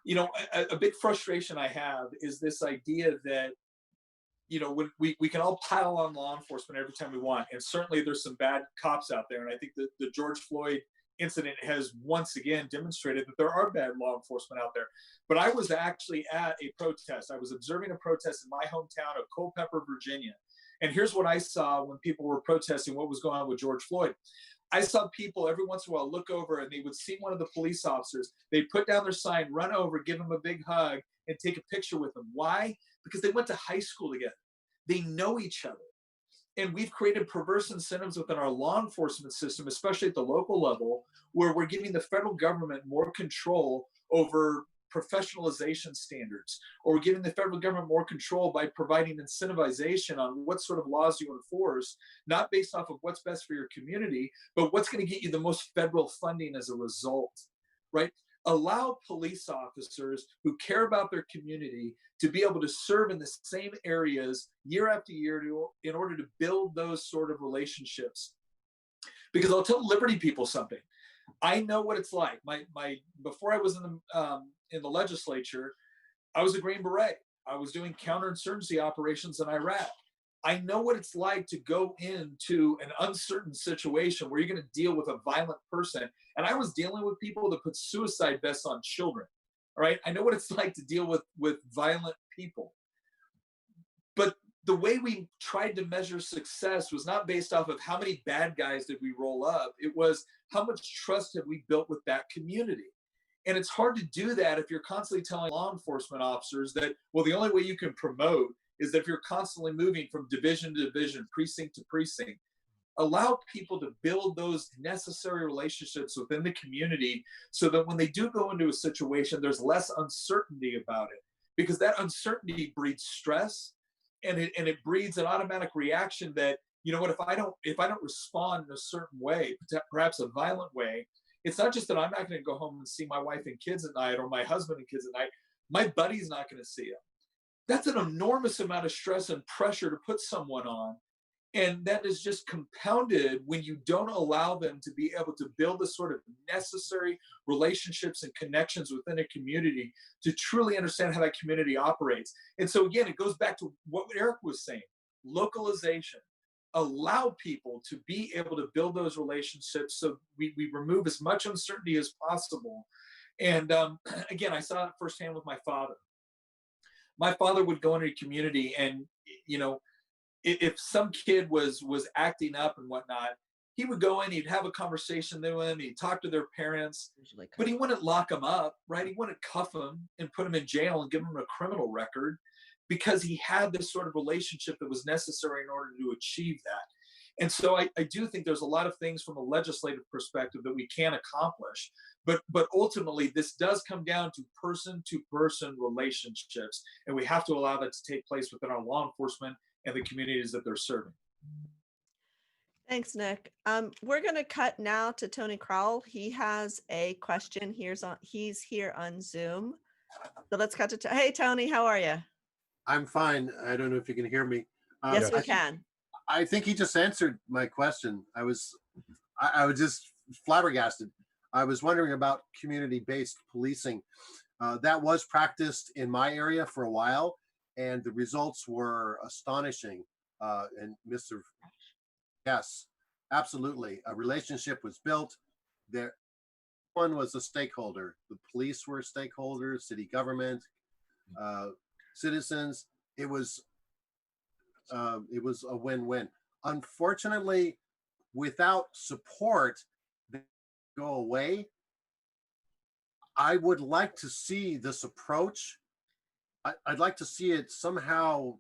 you know, a big frustration I have is this idea that, you know, when we can all pile on law enforcement every time we want. And certainly there's some bad cops out there. And I think that the George Floyd incident has once again demonstrated that there are bad law enforcement out there. But I was actually at a protest. I was observing a protest in my hometown of Culpeper, Virginia. And here's what I saw when people were protesting what was going on with George Floyd. I saw people every once in a while look over and they would see one of the police officers. They'd put down their sign, run over, give him a big hug, and take a picture with him. Why? Because they went to high school together. They know each other. And we've created perverse incentives within our law enforcement system, especially at the local level, where we're giving the federal government more control over professionalization standards, or we're giving the federal government more control by providing incentivization on what sort of laws you enforce, not based off of what's best for your community, but what's going to get you the most federal funding as a result, right? Allow police officers who care about their community to be able to serve in the same areas year after year in order to build those sort of relationships. Because I'll tell Liberty people something. I know what it's like. Before I was in the legislature, I was a Green Beret. I was doing counterinsurgency operations in Iraq. I know what it's like to go into an uncertain situation where you're going to deal with a violent person. And I was dealing with people that put suicide vests on children. All right. I know what it's like to deal with violent people. But the way we tried to measure success was not based off of how many bad guys did we roll up. It was how much trust have we built with that community. And it's hard to do that if you're constantly telling law enforcement officers that, well, the only way you can promote is that if you're constantly moving from division to division, precinct to precinct. Allow people to build those necessary relationships within the community so that when they do go into a situation, there's less uncertainty about it, because that uncertainty breeds stress, and it breeds an automatic reaction that, you know what, if I don't respond in a certain way, perhaps a violent way, it's not just that I'm not going to go home and see my wife and kids at night, or my husband and kids at night, my buddy's not going to see them. That's an enormous amount of stress and pressure to put someone on. And that is just compounded when you don't allow them to be able to build the sort of necessary relationships and connections within a community to truly understand how that community operates. And so again, it goes back to what Eric was saying, localization. Allow people to be able to build those relationships so we remove as much uncertainty as possible. And again, I saw it firsthand with my father. My father would go into a community and, you know, if some kid was acting up and whatnot, he would go in, he'd have a conversation with them, he'd talk to their parents, but he wouldn't lock them up, right? He wouldn't cuff them and put them in jail and give them a criminal record, because he had this sort of relationship that was necessary in order to achieve that. And so I do think there's a lot of things from a legislative perspective that we can accomplish, but ultimately this does come down to person-to-person relationships, and we have to allow that to take place within our law enforcement and the communities that they're serving. Thanks, Nick. We're going to cut now to Tony Crowell. He has a question. He's here on Zoom. So let's cut to hey, Tony, how are you? I'm fine. I don't know if you can hear me. Yes, we can. I think he just answered my question. I was just flabbergasted. I was wondering about community-based policing. That was practiced in my area for a while, and the results were astonishing. And Mr. Yes, absolutely. A relationship was built. There, one was a stakeholder. The police were stakeholders, city government, citizens. It was a win-win. Unfortunately, without support, they go away. I would like to see this approach. I'd like to see it somehow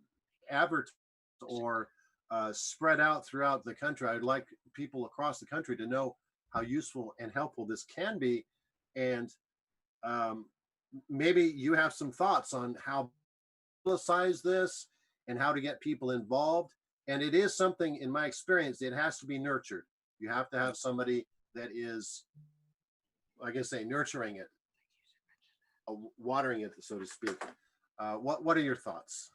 advertised or spread out throughout the country. I'd like people across the country to know how useful and helpful this can be. And maybe you have some thoughts on how to publicize this and how to get people involved. And it is something, in my experience, it has to be nurtured. You have to have somebody that is, I guess, nurturing it, watering it, so to speak. What are your thoughts?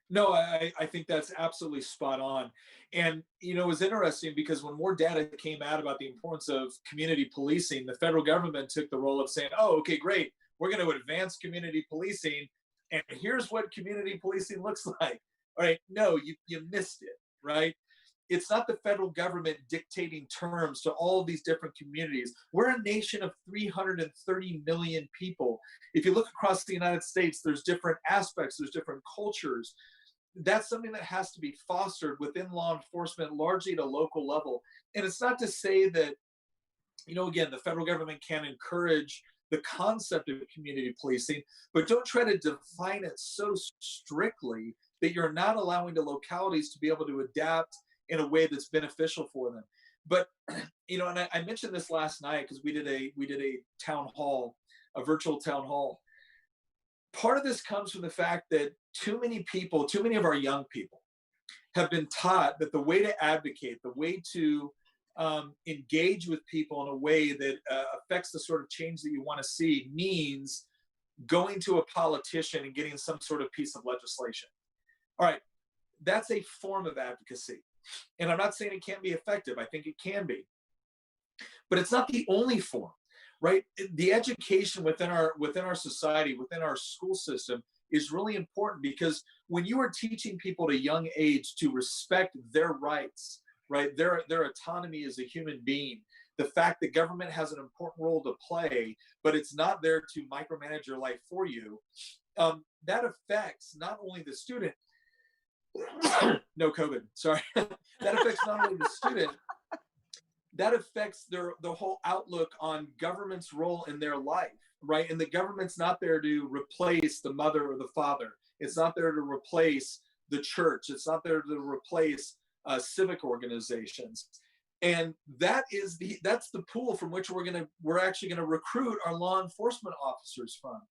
No, I think that's absolutely spot on. And, you know, it was interesting because when more data came out about the importance of community policing, the federal government took the role of saying, oh, okay, great, we're going to advance community policing, and here's what community policing looks like. All right, no, you missed it, right? It's not the federal government dictating terms to all of these different communities. We're a nation of 330 million people. If you look across the United States, there's different aspects, there's different cultures. That's something that has to be fostered within law enforcement, largely at a local level. And it's not to say that, you know, again, the federal government can encourage the concept of community policing, but don't try to define it so strictly that you're not allowing the localities to be able to adapt in a way that's beneficial for them. But, you know, and I mentioned this last night because we did a town hall, a virtual town hall. Part of this comes from the fact that too many of our young people have been taught that the way to advocate, the way to engage with people in a way that affects the sort of change that you want to see means going to a politician and getting some sort of piece of legislation. All right, that's a form of advocacy. And I'm not saying it can't be effective. I think it can be. But it's not the only form, right? The education within our society, within our school system is really important, because when you are teaching people at a young age to respect their rights, right, their autonomy as a human being, the fact that government has an important role to play, but it's not there to micromanage your life for you, that affects not only the student, no COVID, sorry. That affects not only the student, that affects the whole outlook on government's role in their life, right? And the government's not there to replace the mother or the father. It's not there to replace the church. It's not there to replace civic organizations. And that's the pool from which we're actually gonna recruit our law enforcement officers from.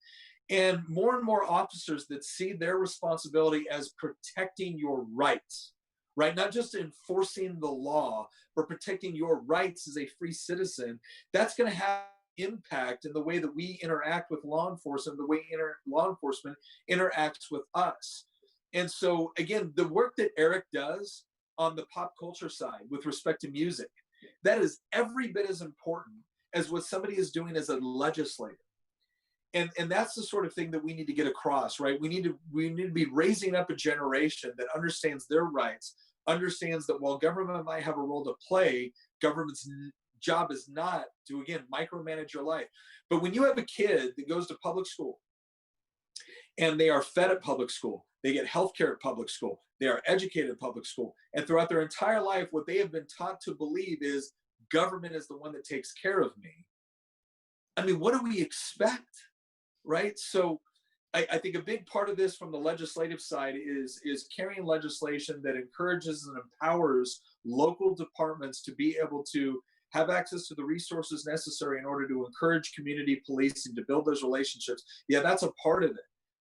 And more officers that see their responsibility as protecting your rights, right? Not just enforcing the law, but protecting your rights as a free citizen. That's going to have impact in the way that we interact with law enforcement, the way law enforcement interacts with us. And so, again, the work that Eric does on the pop culture side with respect to music, that is every bit as important as what somebody is doing as a legislator. And that's the sort of thing that we need to get across, right? We need to be raising up a generation that understands their rights, understands that while government might have a role to play, government's job is not to, again, micromanage your life. But when you have a kid that goes to public school and they are fed at public school, they get healthcare at public school, They are educated in public school. And throughout their entire life, what they have been taught to believe is government is the one that takes care of me. I mean, what do we expect, right? So I think a big part of this from the legislative side is carrying legislation that encourages and empowers local departments to be able to have access to the resources necessary in order to encourage community policing, to build those relationships. Yeah, that's a part of it.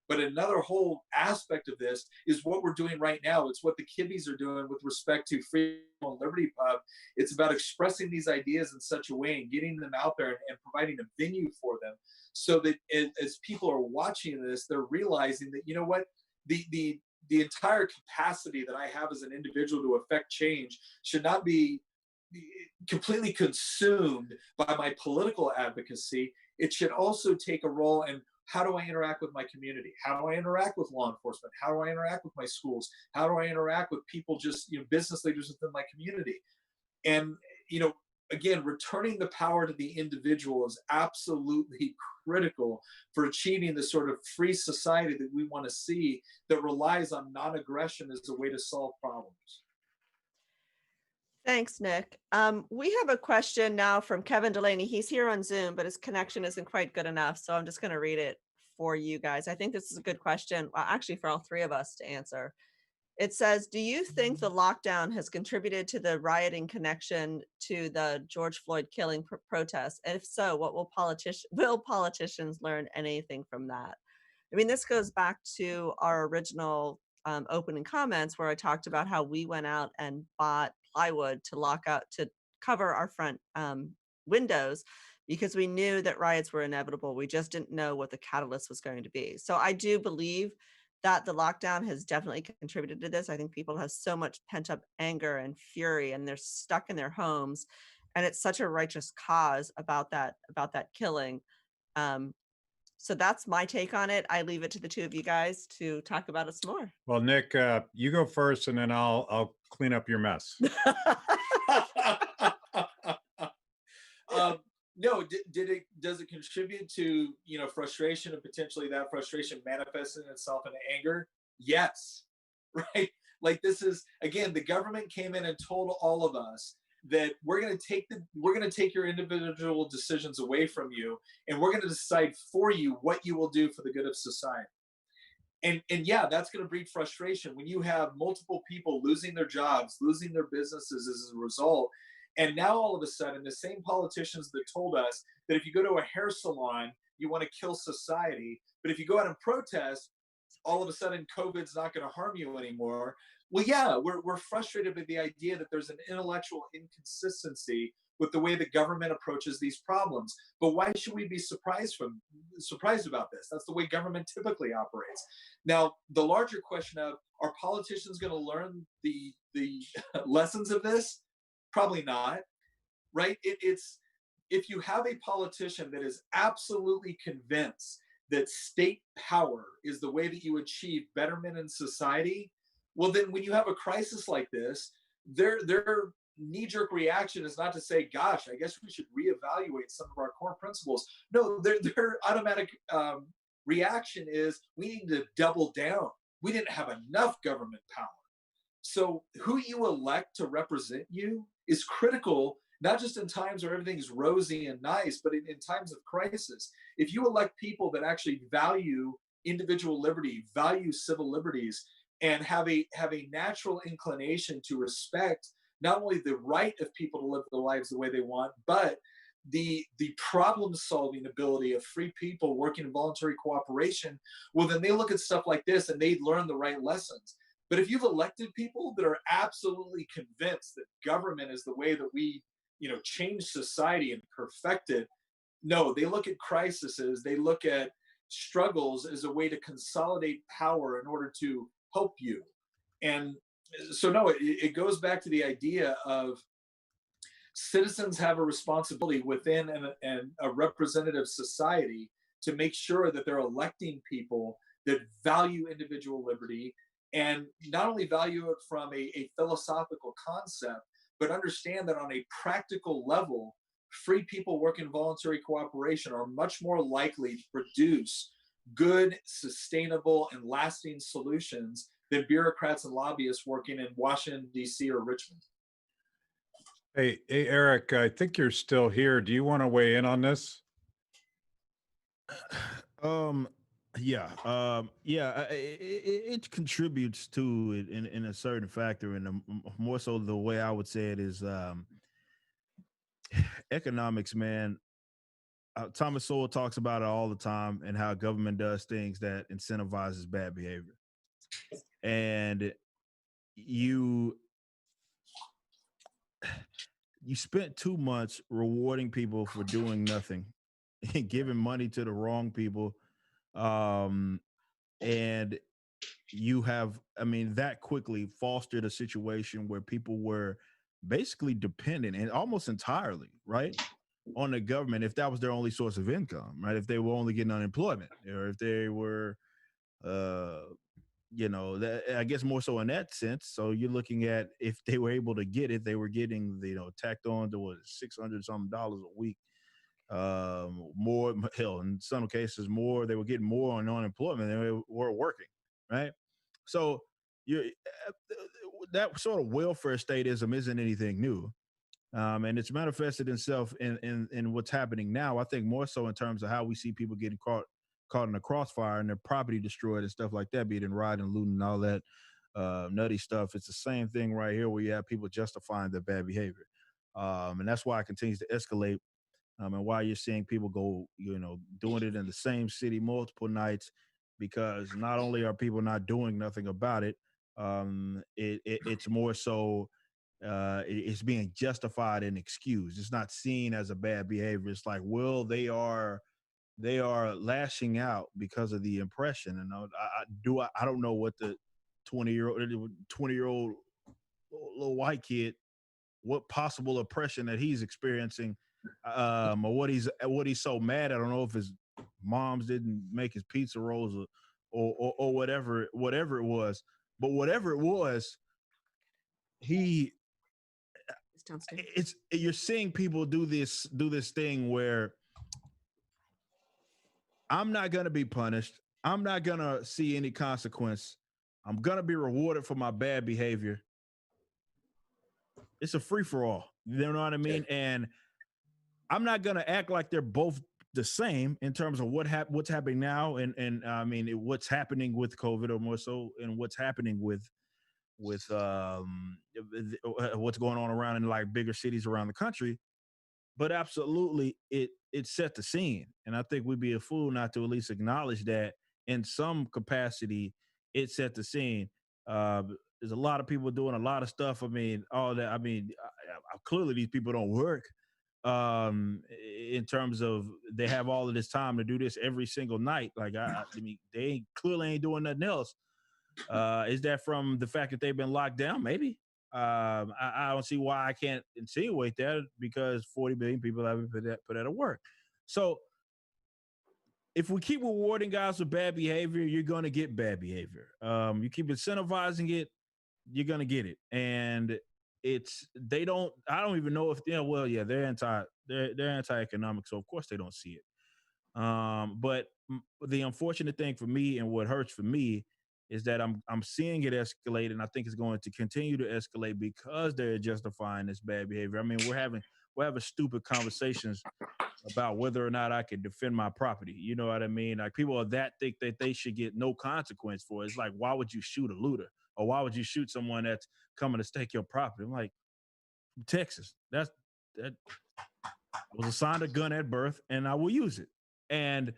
But another whole aspect of this is what we're doing right now. It's what the kibbies are doing with respect to Freedom and Liberty Pub. It's about expressing these ideas in such a way and getting them out there and providing a venue for them, so that as people are watching this, they're realizing that, you know what, the entire capacity that I have as an individual to affect change should not be completely consumed by my political advocacy. It should also take a role in, how do I interact with my community? How do I interact with law enforcement? How do I interact with my schools? How do I interact with people, just, you know, business leaders within my community? And, you know, again, returning the power to the individual is absolutely critical for achieving the sort of free society that we want to see, that relies on non-aggression as a way to solve problems. Thanks, Nick. We have a question now from Kevin Delaney. He's here on Zoom, but his connection isn't quite good enough, so I'm just going to read it for you guys. I think this is a good question, well, actually for all three of us to answer. It says, do you think the lockdown has contributed to the rioting connection to the George Floyd killing protests? And if so, what will politicians learn anything from that? I mean, this goes back to our original opening comments, where I talked about how we went out and bought plywood to lock out, to cover our front windows, because we knew that riots were inevitable. We just didn't know what the catalyst was going to be. So I do believe that the lockdown has definitely contributed to this. I think people have so much pent up anger and fury, and they're stuck in their homes, and it's such a righteous cause about that killing. So that's my take on it. I leave it to the two of you guys to talk about it some more. Well, Nick, you go first, and then I'll clean up your mess. No, does it contribute to, you know, frustration, and potentially that frustration manifesting itself in anger? Yes, right. Like, this is, again, the government came in and told all of us that we're going to take your individual decisions away from you, and we're going to decide for you what you will do for the good of society. And yeah, that's going to breed frustration when you have multiple people losing their jobs, losing their businesses as a result. And now all of a sudden, the same politicians that told us that if you go to a hair salon, you want to kill society, but if you go out and protest, all of a sudden COVID's not going to harm you anymore. Well, yeah, we're frustrated with the idea that there's an intellectual inconsistency with the way the government approaches these problems. But why should we be surprised about this? That's the way government typically operates. Now, the larger question of, are politicians going to learn the lessons of this? Probably not, right? It's if you have a politician that is absolutely convinced that state power is the way that you achieve betterment in society, well, then when you have a crisis like this, their knee-jerk reaction is not to say, gosh, I guess we should reevaluate some of our core principles. No, their automatic reaction is, we need to double down. We didn't have enough government power. So who you elect to represent you is critical, not just in times where everything's rosy and nice, but in times of crisis. If you elect people that actually value individual liberty, value civil liberties, and have a natural inclination to respect not only the right of people to live their lives the way they want, but the problem-solving ability of free people working in voluntary cooperation, well, then they look at stuff like this and they learn the right lessons. But if you've elected people that are absolutely convinced that government is the way that we, you know, change society and perfect it, no, they look at crises, they look at struggles as a way to consolidate power in order to help you. And so, no, it goes back to the idea of citizens have a responsibility within a representative society to make sure that they're electing people that value individual liberty, and not only value it from a philosophical concept, but understand that on a practical level, free people working in voluntary cooperation are much more likely to produce good, sustainable, and lasting solutions than bureaucrats and lobbyists working in Washington, D.C. or Richmond. Hey, Eric, I think you're still here. Do you want to weigh in on this? It contributes to it in a certain factor, and more so the way I would say it is economics, man. Thomas Sowell talks about it all the time, and how government does things that incentivizes bad behavior. And you spent 2 months rewarding people for doing nothing and giving money to the wrong people. And you have, that quickly fostered a situation where people were basically dependent and almost entirely, right, on the government, if that was their only source of income, right? If they were only getting unemployment, or if they were, I guess more so in that sense. So you're looking at, if they were able to get it, they were getting, tacked on to what, $600 something a week. More, hell, in some cases more, they were getting more on unemployment than they were working, right? So that sort of welfare statism isn't anything new. And it's manifested itself in what's happening now. I think more so in terms of how we see people getting caught in the crossfire and their property destroyed and stuff like that, be it in rioting, looting, and all that nutty stuff. It's the same thing right here, where you have people justifying their bad behavior. And that's why it continues to escalate. And why you're seeing people go, doing it in the same city multiple nights, because not only are people not doing nothing about it, it's more so it's being justified and excused. It's not seen as a bad behavior. It's like, well, they are lashing out because of the impression. And I don't know what the 20-year-old little white kid, what possible oppression that he's experiencing, or what he's so mad. I don't know if his moms didn't make his pizza rolls, or whatever it was. But whatever it was, you're seeing people do this thing where I'm not going to be punished. I'm not going to see any consequence. I'm going to be rewarded for my bad behavior. It's a free for all. You know what I mean? And I'm not going to act like they're both the same in terms of what's happening now. And I mean, what's happening with COVID, or more so, and what's happening with what's going on around in like bigger cities around the country. But absolutely, it set the scene. And I think we'd be a fool not to at least acknowledge that in some capacity, it set the scene. There's a lot of people doing a lot of stuff. I mean, all that. I mean, clearly these people don't work in terms of they have all of this time to do this every single night. Like, I mean, they clearly ain't doing nothing else. Is that from the fact that they've been locked down? Maybe. I don't see why I can't insinuate that, because 40 billion people haven't put that to work. So if we keep rewarding guys with bad behavior, you're going to get bad behavior. You keep incentivizing it, you're going to get it. And I don't even know if, they're anti-economic. So of course they don't see it. But the unfortunate thing for me, and what hurts for me, is that I'm seeing it escalate, and I think it's going to continue to escalate because they're justifying this bad behavior. I mean, we're having stupid conversations about whether or not I can defend my property. You know what I mean? Like, people are that think that they should get no consequence for it. It's like, why would you shoot a looter, or why would you shoot someone that's coming to take your property? I'm like, Texas, that was assigned a gun at birth, and I will use it. And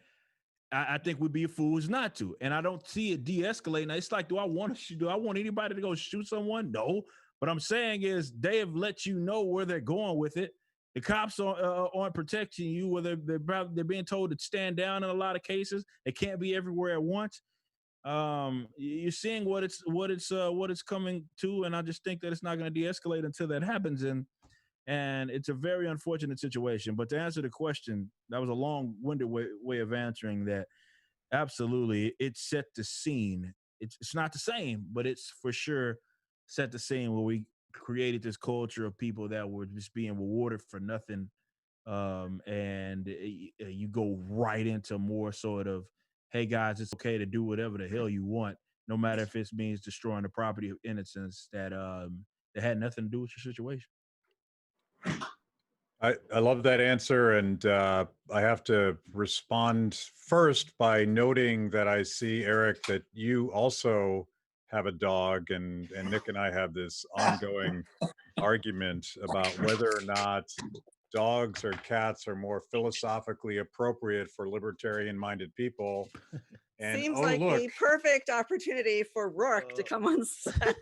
I think we'd be fools not to. And I don't see it de-escalating. It's like, do I want anybody to go shoot someone? No. What I'm saying is, they have let you know where they're going with it. The cops aren't protecting you, where they're being told to stand down in a lot of cases. They can't be everywhere at once. You're seeing what it's coming to, and I just think that it's not going to de-escalate until that happens. And it's a very unfortunate situation. But to answer the question, that was a long-winded way of answering that. Absolutely, it set the scene. It's not the same, but it's for sure set the scene, where we created this culture of people that were just being rewarded for nothing. And you go right into more sort of, hey guys, it's okay to do whatever the hell you want. no matter if it means destroying the property of innocence that had nothing to do with your situation. I love that answer, and I have to respond first by noting that I see, Eric, that you also have a dog, and Nick and I have this ongoing argument about whether or not dogs or cats are more philosophically appropriate for libertarian-minded people. And Seems oh, like look, the perfect opportunity for Rourke to come on set.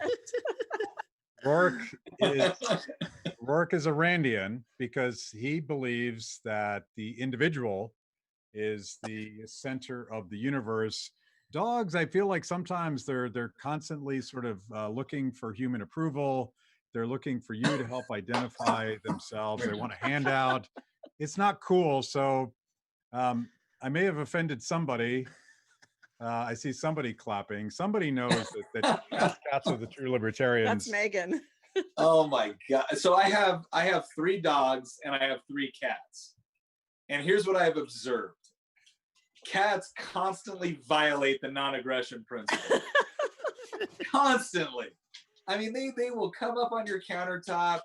Rourke is a Randian because he believes that the individual is the center of the universe. Dogs, I feel like sometimes they're constantly sort of looking for human approval. They're looking for you to help identify themselves. They want a handout. It's not cool. So I may have offended somebody. I see somebody clapping. Somebody knows that cats are the true libertarians. That's Megan. Oh my God. So I have 3 dogs and I have 3 cats. And here's what I've observed. Cats constantly violate the non-aggression principle. Constantly. I mean, they will come up on your countertop.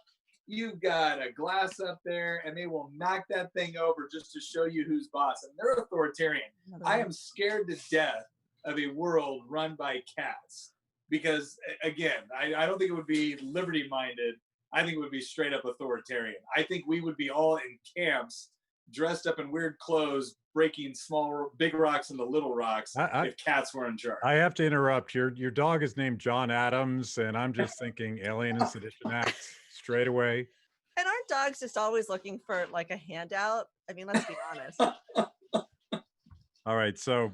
You've got a glass up there and they will knock that thing over just to show you who's boss. And they're authoritarian. I am scared to death of a world run by cats because, again, I don't think it would be liberty-minded. I think it would be straight up authoritarian. I think we would be all in camps, dressed up in weird clothes, breaking big rocks into little rocks if cats were in charge. I have to interrupt. Your dog is named John Adams, and I'm just thinking Alien and Sedition Act straight away. And aren't dogs just always looking for like a handout? I mean, let's be honest. All right, so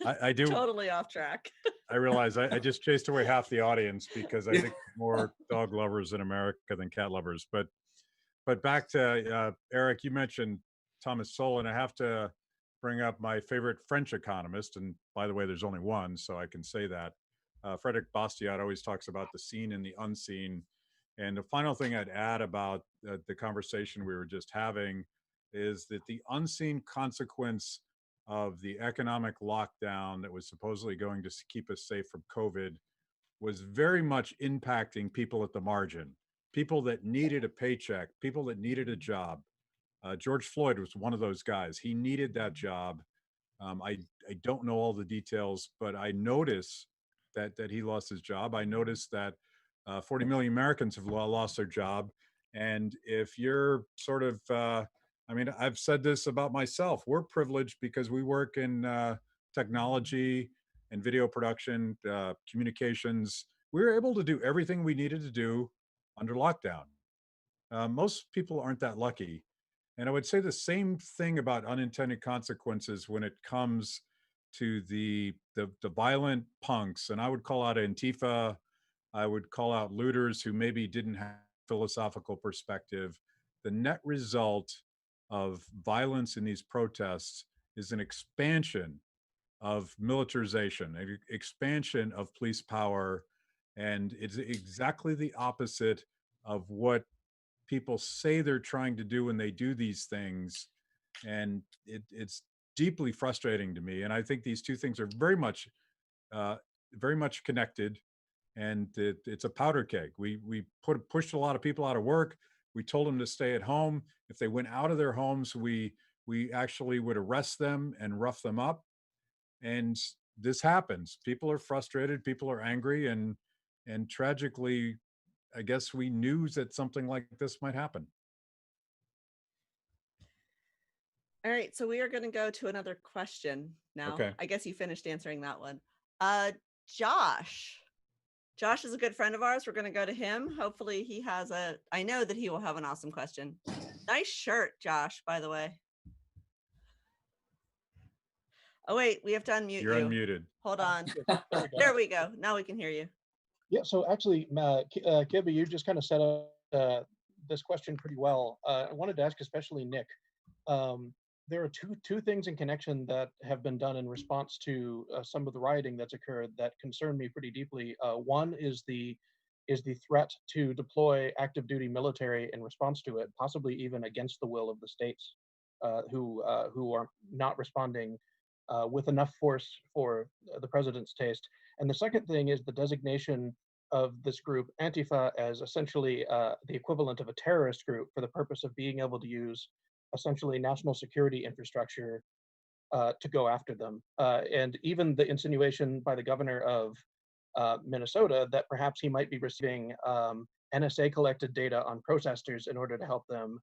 I do Totally off track. I realize I just chased away half the audience because I think more dog lovers in America than cat lovers. But back to Eric, you mentioned Thomas Sowell, and I have to bring up my favorite French economist. And by the way, there's only one, so I can say that. Frédéric Bastiat always talks about the seen and the unseen. And the final thing I'd add about the conversation we were just having is that the unseen consequence of the economic lockdown that was supposedly going to keep us safe from COVID was very much impacting people at the margin, people that needed a paycheck, people that needed a job. George Floyd was one of those guys. He needed that job. I don't know all the details, but I notice that he lost his job. I noticed that 40 million Americans have lost their job. And if you're sort of, I mean, I've said this about myself. We're privileged because we work in technology and video production, communications. We were able to do everything we needed to do under lockdown. Most people aren't that lucky. And I would say the same thing about unintended consequences when it comes to the violent punks. And I would call out Antifa. I would call out looters who maybe didn't have philosophical perspective. The net result of violence in these protests is an expansion of militarization, an expansion of police power. And it's exactly the opposite of what people say they're trying to do when they do these things. And it's deeply frustrating to me. And I think these two things are very much connected. And it's a powder keg. We pushed a lot of people out of work. We told them to stay at home. If they went out of their homes, we actually would arrest them and rough them up. And this happens. People are frustrated. People are angry. And tragically, I guess we knew that something like this might happen. All right, so we are going to go to another question now. Okay. I guess you finished answering that one. Josh is a good friend of ours. We're going to go to him. Hopefully he has I know that he will have an awesome question. Nice shirt, Josh, by the way. Oh, wait, we have to unmute You're you. unmuted. Hold on. There we go. Now we can hear you. Yeah, so actually, Kibbe, you just kind of set up this question pretty well. I wanted to ask especially Nick. There are two things in connection that have been done in response to some of the rioting that's occurred that concern me pretty deeply. One is the threat to deploy active duty military in response to it, possibly even against the will of the states who are not responding with enough force for the president's taste. And the second thing is the designation of this group, Antifa, as essentially the equivalent of a terrorist group for the purpose of being able to use essentially national security infrastructure to go after them. And even the insinuation by the governor of Minnesota that perhaps he might be receiving NSA collected data on protesters in order to help them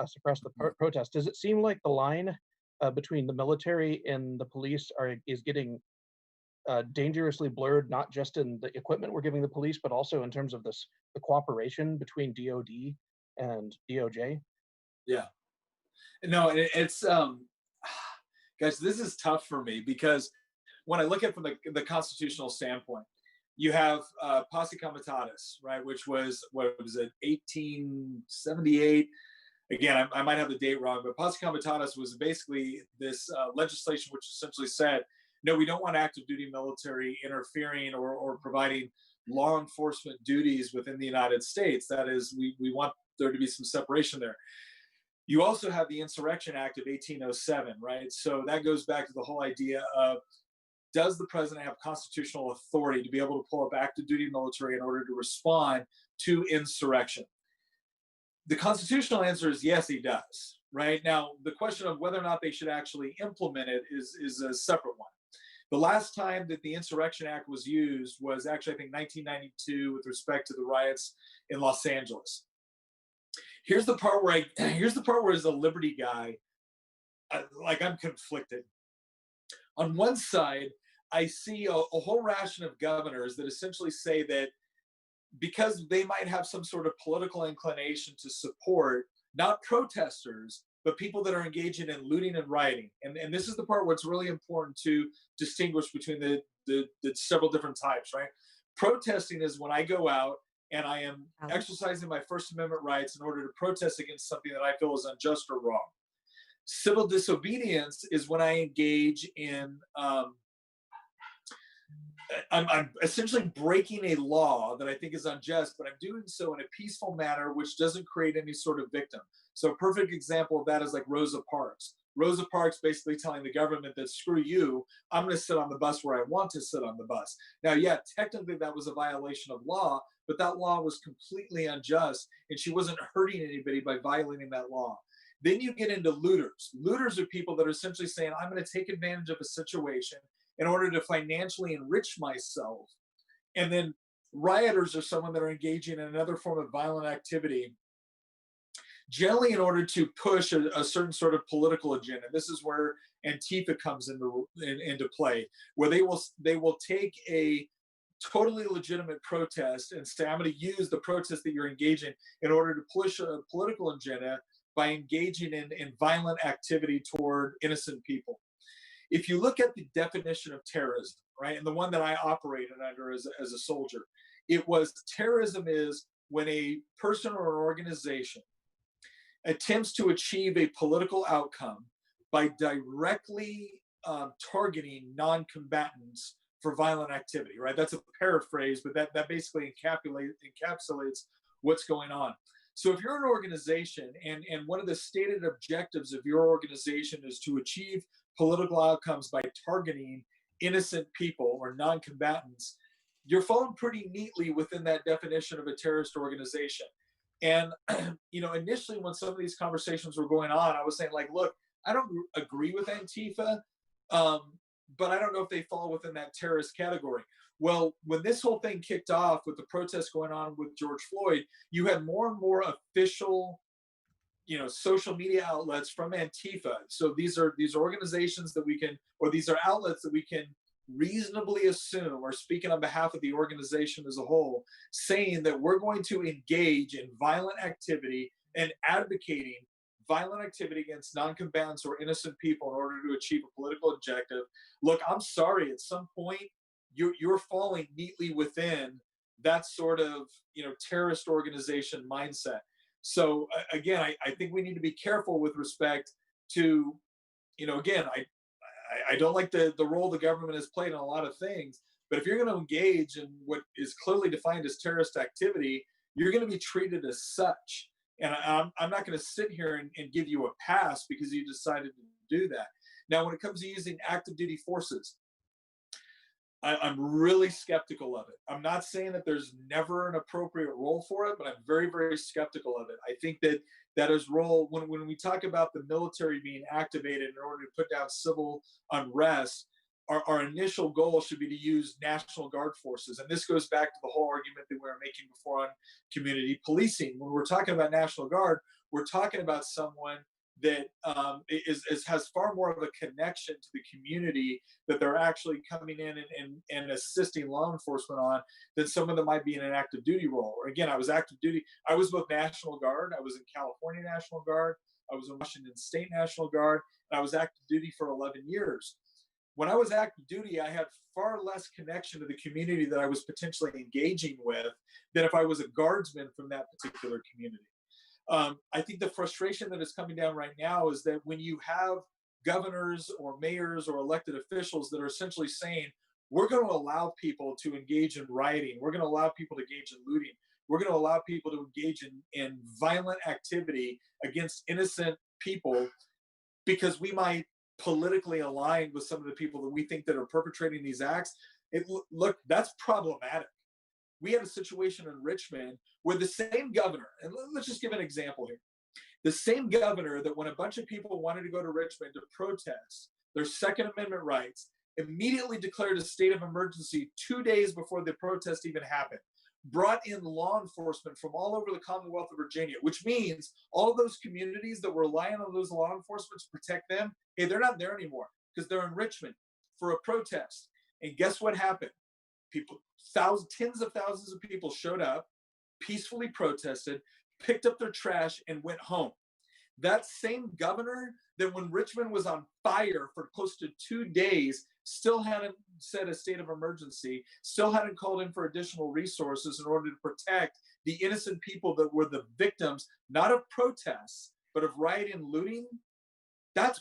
suppress the protest. Does it seem like the line between the military and the police is getting dangerously blurred, not just in the equipment we're giving the police, but also in terms of the cooperation between DOD and DOJ? Yeah. No, it's guys, this is tough for me because when I look at it from the constitutional standpoint, you have posse comitatus, right, which was, what was it, 1878? Again, I might have the date wrong, but posse comitatus was basically this legislation which essentially said, no, we don't want active duty military interfering or providing law enforcement duties within the United States. That is, we want there to be some separation there. You also have the Insurrection Act of 1807, right? So that goes back to the whole idea of, does the president have constitutional authority to be able to pull up active duty military in order to respond to insurrection? The constitutional answer is yes, he does, right? Now, the question of whether or not they should actually implement it is a separate one. The last time that the Insurrection Act was used was actually, I think, 1992 with respect to the riots in Los Angeles. Here's the part where as a liberty guy, I'm conflicted. On one side, I see a whole ration of governors that essentially say that because they might have some sort of political inclination to support not protesters, but people that are engaging in looting and rioting. And this is the part where it's really important to distinguish between the several different types, right? Protesting is when I go out and I am exercising my First Amendment rights in order to protest against something that I feel is unjust or wrong. Civil disobedience is when I engage in, I'm essentially breaking a law that I think is unjust, but I'm doing so in a peaceful manner, which doesn't create any sort of victim. So a perfect example of that is like Rosa Parks. Rosa Parks basically telling the government that, screw you, I'm going to sit on the bus where I want to sit on the bus. Now, yeah, technically that was a violation of law, but that law was completely unjust, and she wasn't hurting anybody by violating that law. Then you get into looters. Looters are people that are essentially saying, I'm going to take advantage of a situation in order to financially enrich myself. And then rioters are someone that are engaging in another form of violent activity, generally in order to push a certain sort of political agenda. This is where Antifa comes into play, where they will take a totally legitimate protest and say, I'm going to use the protest that you're engaging in order to push a political agenda by engaging in violent activity toward innocent people. If you look at the definition of terrorism, right, and the one that I operated under as a soldier, it was terrorism is when a person or an organization attempts to achieve a political outcome by directly targeting non-combatants for violent activity, right? That's a paraphrase, but that basically encapsulates what's going on. So if you're an organization and one of the stated objectives of your organization is to achieve political outcomes by targeting innocent people or non-combatants, you're falling pretty neatly within that definition of a terrorist organization. And, initially when some of these conversations were going on, I was saying, like, look, I don't agree with Antifa, but I don't know if they fall within that terrorist category. Well, when this whole thing kicked off with the protests going on with George Floyd, you had more and more official, social media outlets from Antifa. So these are organizations that we can, or these are outlets that we can reasonably assume are speaking on behalf of the organization as a whole, saying that we're going to engage in violent activity and advocating violent activity against non-combatants or innocent people in order to achieve a political objective. Look, I'm sorry, at some point, you're falling neatly within that sort of terrorist organization mindset. So again, I think we need to be careful with respect to, again, I don't like the role the government has played in a lot of things, but if you're going to engage in what is clearly defined as terrorist activity, you're going to be treated as such. And I'm not going to sit here and give you a pass because you decided to do that. Now, when it comes to using active duty forces, I'm really skeptical of it. I'm not saying that there's never an appropriate role for it, but I'm very, very skeptical of it. I think that his role, when we talk about the military being activated in order to put down civil unrest, our initial goal should be to use National Guard forces. And this goes back to the whole argument that we were making before on community policing. When we're talking about National Guard, we're talking about someone that has far more of a connection to the community that they're actually coming in and assisting law enforcement on than someone that might be in an active duty role. Or again, I was active duty. I was both National Guard. I was in California National Guard. I was in Washington State National Guard. And I was active duty for 11 years. When I was active duty, I had far less connection to the community that I was potentially engaging with than if I was a guardsman from that particular community. I think the frustration that is coming down right now is that when you have governors or mayors or elected officials that are essentially saying, we're going to allow people to engage in rioting, we're going to allow people to engage in looting, we're going to allow people to engage in violent activity against innocent people because we might politically align with some of the people that we think that are perpetrating these acts. Look, that's problematic. We had a situation in Richmond where the same governor, and let's just give an example here. The same governor that when a bunch of people wanted to go to Richmond to protest their Second Amendment rights, immediately declared a state of emergency 2 days before the protest even happened, brought in law enforcement from all over the Commonwealth of Virginia, which means all of those communities that were relying on those law enforcement to protect them, hey, they're not there anymore because they're in Richmond for a protest. And guess what happened? People, tens of thousands of people showed up, peacefully protested, picked up their trash, and went home. That same governor that when Richmond was on fire for close to 2 days still hadn't set a state of emergency, still hadn't called in for additional resources in order to protect the innocent people that were the victims, not of protests, but of rioting and looting. That's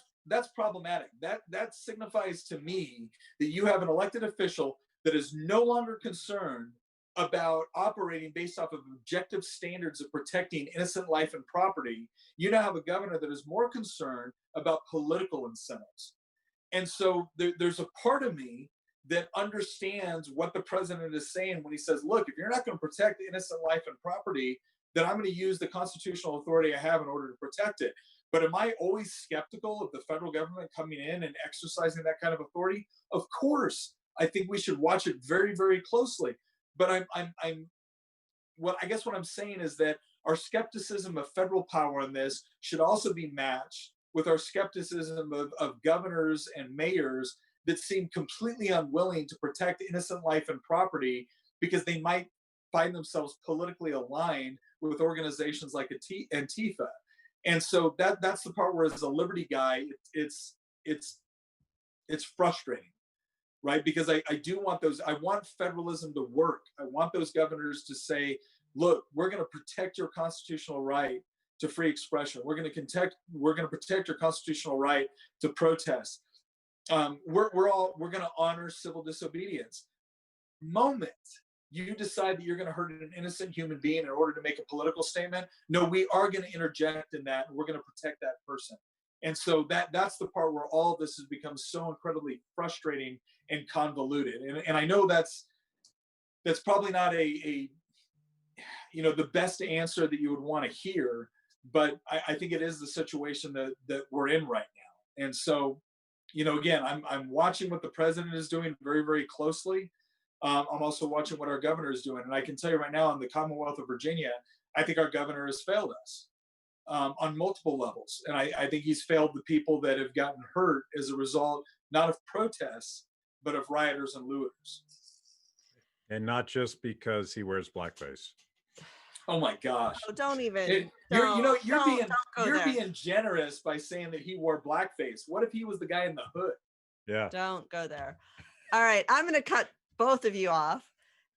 problematic. That signifies to me that you have an elected official that is no longer concerned about operating based off of objective standards of protecting innocent life and property. You now have a governor that is more concerned about political incentives. And so there's a part of me that understands what the president is saying when he says, look, if you're not going to protect innocent life and property, then I'm going to use the constitutional authority I have in order to protect it. But am I always skeptical of the federal government coming in and exercising that kind of authority? Of course. I think we should watch it very, very closely. But I guess what I'm saying is that our skepticism of federal power in this should also be matched with our skepticism of governors and mayors that seem completely unwilling to protect innocent life and property because they might find themselves politically aligned with organizations like Antifa. And so that's the part where, as a liberty guy, it's frustrating. Right? Because I do want I want federalism to work. I want those governors to say, look, we're going to protect your constitutional right to free expression. We're going to protect your constitutional right to protest. We're going to honor civil disobedience. Moment you decide that you're going to hurt an innocent human being in order to make a political statement, no, we are going to interject in that and we're going to protect that person. And so that's the part where all of this has become so incredibly frustrating and convoluted. And I know that's probably not the best answer that you would want to hear, but I think it is the situation that we're in right now. And so, again, I'm watching what the president is doing very, very closely. I'm also watching what our governor is doing. And I can tell you right now, in the Commonwealth of Virginia, I think our governor has failed us. On multiple levels. And I think he's failed the people that have gotten hurt as a result, not of protests, but of rioters and looters. And not just because he wears blackface. Oh my gosh. Oh, don't even. You're being generous by saying that he wore blackface. What if he was the guy in the hood? Yeah. Don't go there. All right. I'm going to cut both of you off.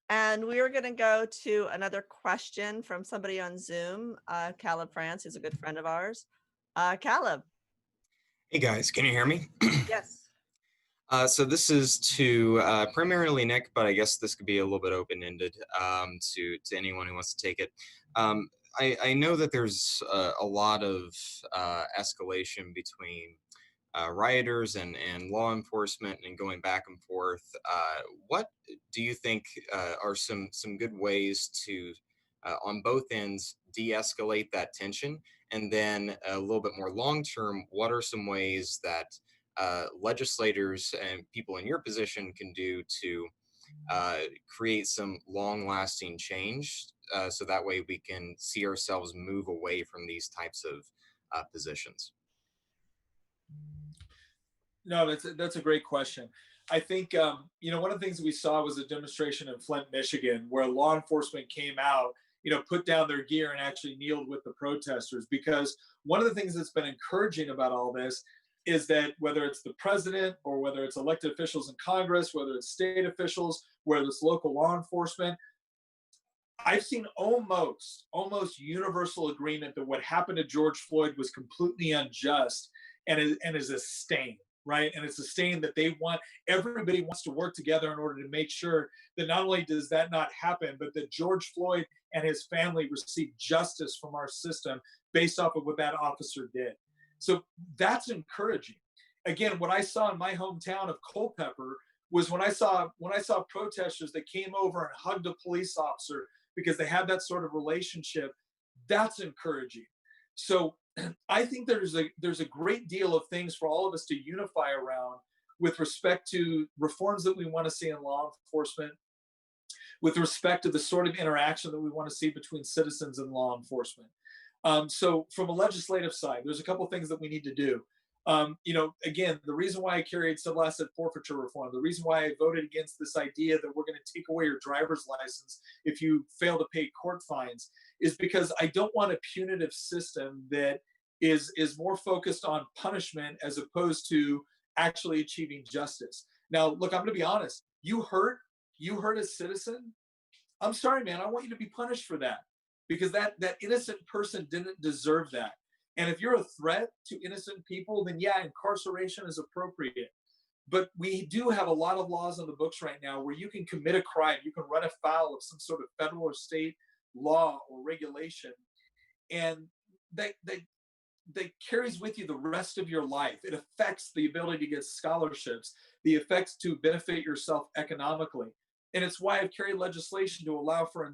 And we are going to go to another question from somebody on Zoom, Caleb France, who's a good friend of ours. Caleb. Hey guys, can you hear me? Yes. So this is to primarily Nick, but I guess this could be a little bit open-ended to anyone who wants to take it. I know that there's a lot of escalation between rioters and law enforcement and going back and forth. What do you think are some good ways to, on both ends, de-escalate that tension? And then a little bit more long-term, what are some ways that legislators and people in your position can do to create some long-lasting change, so that way we can see ourselves move away from these types of positions? No, that's a great question. I think one of the things we saw was a demonstration in Flint, Michigan, where law enforcement came out, put down their gear and actually kneeled with the protesters. Because one of the things that's been encouraging about all this is that whether it's the president or whether it's elected officials in Congress, whether it's state officials, whether it's local law enforcement, I've seen almost universal agreement that what happened to George Floyd was completely unjust and is a stain, right? And it's a stain that everybody wants to work together in order to make sure that not only does that not happen, but that George Floyd and his family receive justice from our system based off of what that officer did. So that's encouraging. Again, what I saw in my hometown of Culpeper was when I saw protesters that came over and hugged a police officer because they had that sort of relationship. That's encouraging. So I think there's a great deal of things for all of us to unify around with respect to reforms that we want to see in law enforcement, with respect to the sort of interaction that we want to see between citizens and law enforcement. So from a legislative side, there's a couple things that we need to do. Again, the reason why I carried civil asset forfeiture reform, the reason why I voted against this idea that we're going to take away your driver's license if you fail to pay court fines, is because I don't want a punitive system that is more focused on punishment as opposed to actually achieving justice. Now, look, I'm going to be honest. You hurt a citizen. I'm sorry, man. I want you to be punished for that, because that innocent person didn't deserve that. And if you're a threat to innocent people, then yeah, incarceration is appropriate. But we do have a lot of laws on the books right now where you can commit a crime, you can run afoul of some sort of federal or state law or regulation, and that carries with you the rest of your life. It affects the ability to get scholarships, the effects to benefit yourself economically. And it's why I've carried legislation to allow for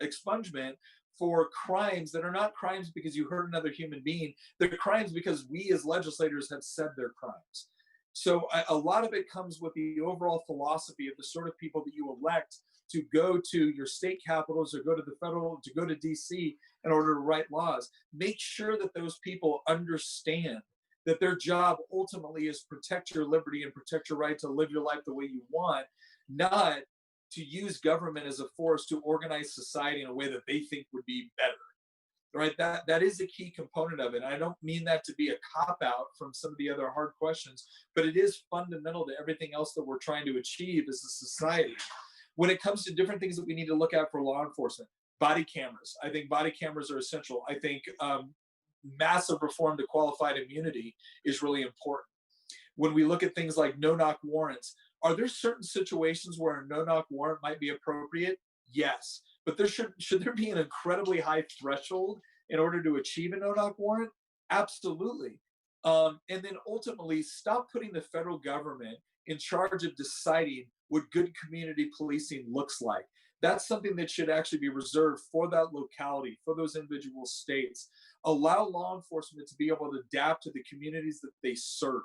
expungement for crimes that are not crimes because you hurt another human being. They're crimes because we as legislators have said they're crimes. So a lot of it comes with the overall philosophy of the sort of people that you elect to go to your state capitals or go to the federal, to go to DC in order to write laws. Make sure that those people understand that their job ultimately is protect your liberty and protect your right to live your life the way you want, not to use government as a force to organize society in a way that they think would be better, right? That is a key component of it. I don't mean that to be a cop-out from some of the other hard questions, but it is fundamental to everything else that we're trying to achieve as a society. When it comes to different things that we need to look at for law enforcement, body cameras. I think body cameras are essential. I think massive reform to qualified immunity is really important. When we look at things like no-knock warrants, are there certain situations where a no-knock warrant might be appropriate? Yes. But should there be an incredibly high threshold in order to achieve a no-knock warrant? Absolutely. And then ultimately, stop putting the federal government in charge of deciding what good community policing looks like. That's something that should actually be reserved for that locality, for those individual states. Allow law enforcement to be able to adapt to the communities that they serve.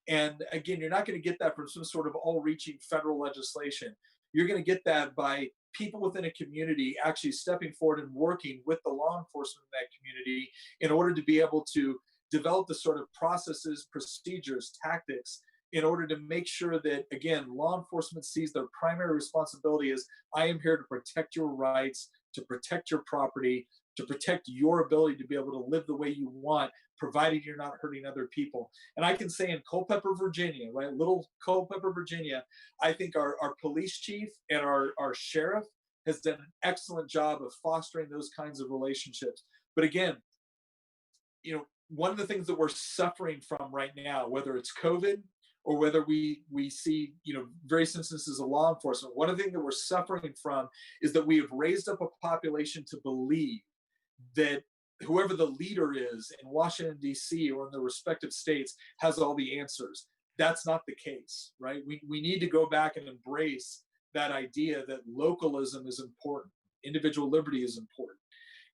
And again, you're not going to get that from some sort of all-reaching federal legislation. You're going to get that by people within a community actually stepping forward and working with the law enforcement in that community in order to be able to develop the sort of processes, procedures, tactics in order to make sure that, again, law enforcement sees their primary responsibility as, I am here to protect your rights, to protect your property, to protect your ability to be able to live the way you want, provided you're not hurting other people. And I can say in Culpeper, Virginia, right, little Culpeper, Virginia, I think our police chief and our sheriff has done an excellent job of fostering those kinds of relationships. But again, one of the things that we're suffering from right now, whether it's COVID or whether we see, various instances of law enforcement, one of the things that we're suffering from is that we have raised up a population to believe that whoever the leader is in Washington, D.C. or in the respective states has all the answers. That's not the case, right? We need to go back and embrace that idea that localism is important. Individual liberty is important.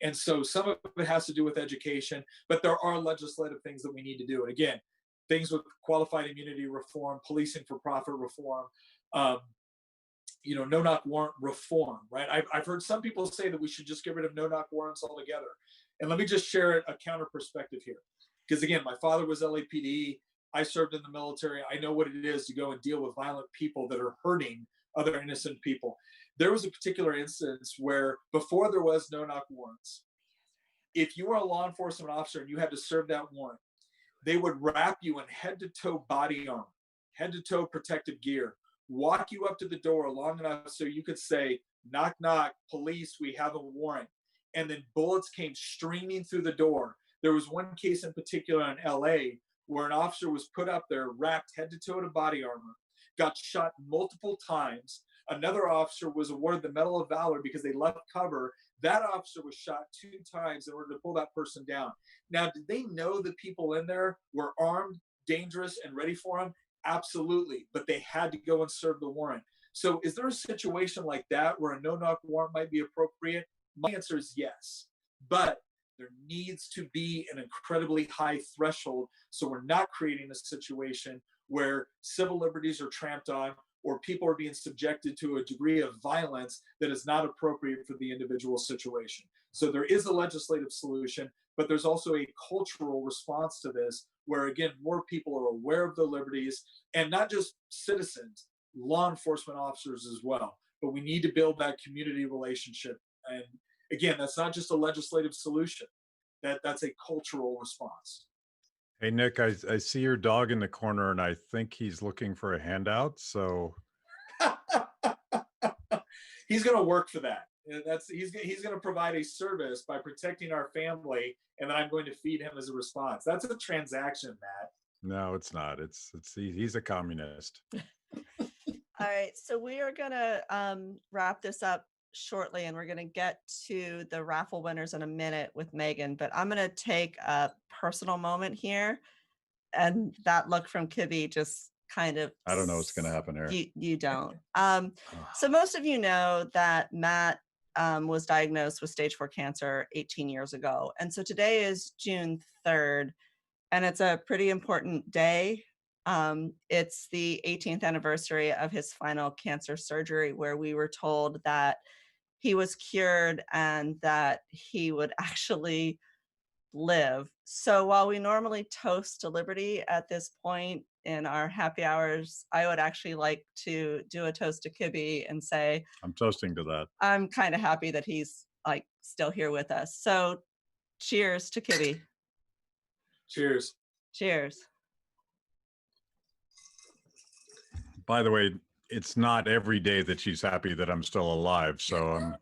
And so some of it has to do with education, but there are legislative things that we need to do. And again, things with qualified immunity reform, policing for profit reform, no-knock warrant reform, right? I've heard some people say that we should just get rid of no-knock warrants altogether. And let me just share a counter perspective here. Because again, my father was LAPD. I served in the military. I know what it is to go and deal with violent people that are hurting other innocent people. There was a particular instance where before there was no-knock warrants, if you were a law enforcement officer and you had to serve that warrant, they would wrap you in head-to-toe body armor, head-to-toe protective gear, walk you up to the door long enough so you could say, knock, knock, police, we have a warrant. And then bullets came streaming through the door. There was one case in particular in LA where an officer was put up there, wrapped head to toe in body armor, got shot multiple times. Another officer was awarded the Medal of Valor because they left cover. That officer was shot 2 times in order to pull that person down. Now, did they know the people in there were armed, dangerous, and ready for them? Absolutely, but they had to go and serve the warrant. So is there a situation like that where a no-knock warrant might be appropriate? My answer is yes, but there needs to be an incredibly high threshold so we're not creating a situation where civil liberties are tramped on or people are being subjected to a degree of violence that is not appropriate for the individual situation. So there is a legislative solution, but there's also a cultural response to this where, again, more people are aware of the liberties, and not just citizens, law enforcement officers as well. But we need to build that community relationship. And again, that's not just a legislative solution. That's a cultural response. Hey, Nick, I see your dog in the corner, and I think he's looking for a handout. So he's going to work for that. He's going to provide a service by protecting our family, and then I'm going to feed him as a response. That's a transaction, Matt. No, it's not. He's a communist. All right, so we are going to wrap this up shortly, and we're going to get to the raffle winners in a minute with Megan, but I'm going to take a personal moment here, and that look from Kibby just kind of, I don't know what's going to happen here. You don't. So most of you know that Matt was diagnosed with stage 4 cancer 18 years ago, and so today is June 3rd, and it's a pretty important day. It's the 18th anniversary of his final cancer surgery, where we were told that he was cured and that he would actually live. So while we normally toast to liberty at this point in our happy hours, I would actually like to do a toast to Kibby and say, I'm toasting to that. I'm kind of happy that he's like still here with us. So cheers to Kibby. Cheers. Cheers. By the way, it's not every day that she's happy that I'm still alive. So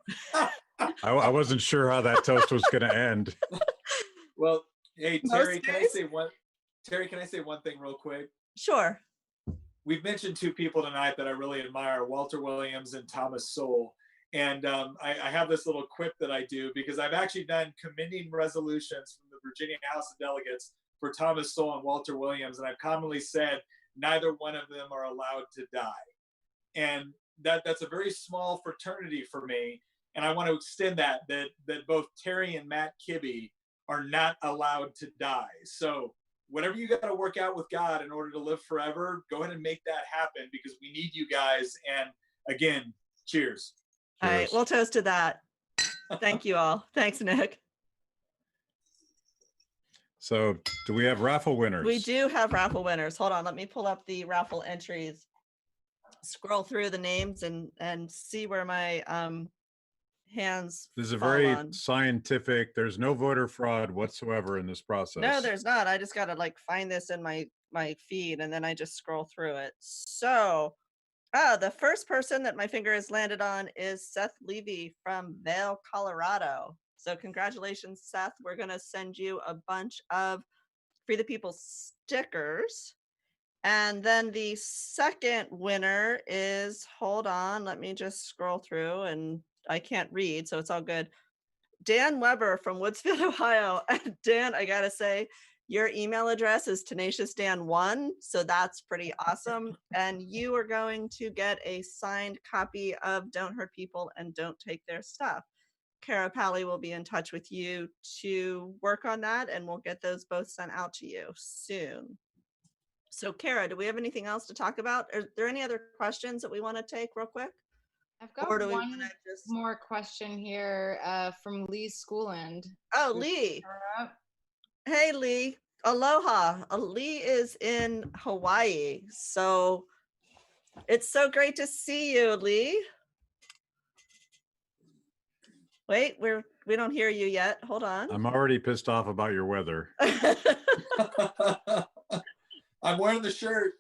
I wasn't sure how that toast was going to end. Well, hey, Terry, can I say one thing real quick? Sure. We've mentioned 2 people tonight that I really admire, Walter Williams and Thomas Sowell. And I have this little quip that I do because I've actually done commending resolutions from the Virginia House of Delegates for Thomas Sowell and Walter Williams. And I've commonly said, neither one of them are allowed to die. And that's a very small fraternity for me. And I want to extend that both Terry and Matt Kibby are not allowed to die. So whatever you got to work out with God in order to live forever, go ahead and make that happen because we need you guys. And again, cheers. All right, we'll toast to that. Thank you all. Thanks, Nick. So do we have raffle winners? We do have raffle winners. Hold on, let me pull up the raffle entries, scroll through the names and see where my hands This is a fall very on. scientific, there's no voter fraud whatsoever in this process. No, there's not. I just got to like find this in my feed and then I just scroll through it. So, the first person that my finger has landed on is Seth Levy from Vail, Colorado. So congratulations, Seth. We're going to send you a bunch of Free the People stickers. And then the second winner is, hold on, let me just scroll through and I can't read, so it's all good. Dan Weber from Woodsfield, Ohio. And Dan, I gotta say, your email address is tenaciousdan1, so that's pretty awesome. And you are going to get a signed copy of Don't Hurt People and Don't Take Their Stuff. Kara Pally will be in touch with you to work on that, and we'll get those both sent out to you soon. So Kara, do we have anything else to talk about? Are there any other questions that we want to take real quick? I've got one more question here from Lee Schooland. Oh, Lee. Hey, Lee. Aloha. Lee is in Hawaii. So it's so great to see you, Lee. Wait, we don't hear you yet. Hold on. I'm already pissed off about your weather. I'm wearing the shirt.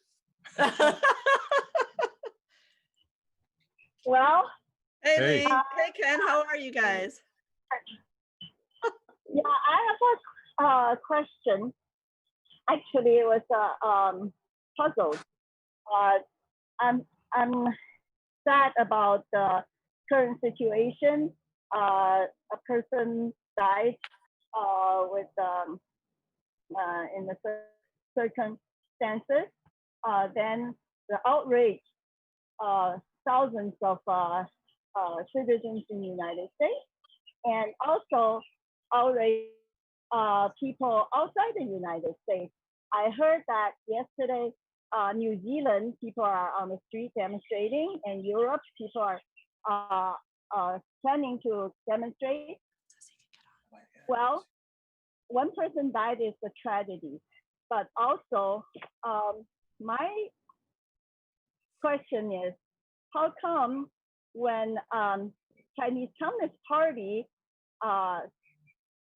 Well, hey, Lee. Hey, Ken. How are you guys? Yeah, I have a question. Actually, it was a puzzle. I'm sad about the current situation. A person died with in the circumstances. Then the outrage. Thousands of citizens in the United States, and also outrage people outside the United States. I heard that yesterday, New Zealand people are on the street demonstrating, and Europe people are planning to demonstrate. Well, one person died is a tragedy, but also my question is, how come when Chinese Communist Party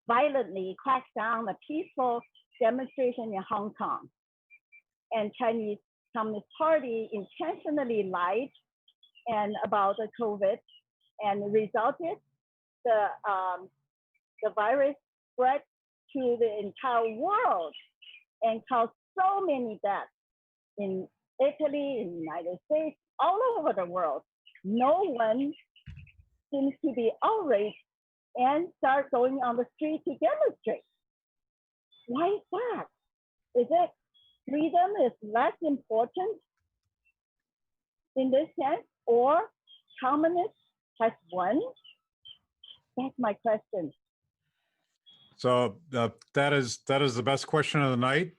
violently cracked down a peaceful demonstration in Hong Kong, and Chinese Communist Party intentionally lied and about the COVID, and resulted the virus spread to the entire world and caused so many deaths in Italy, in the United States, all over the world. No one seems to be outraged and start going on the street to demonstrate. Why is that? Is it freedom is less important in this sense, or communism has won? That's my question. So that is the best question of the night,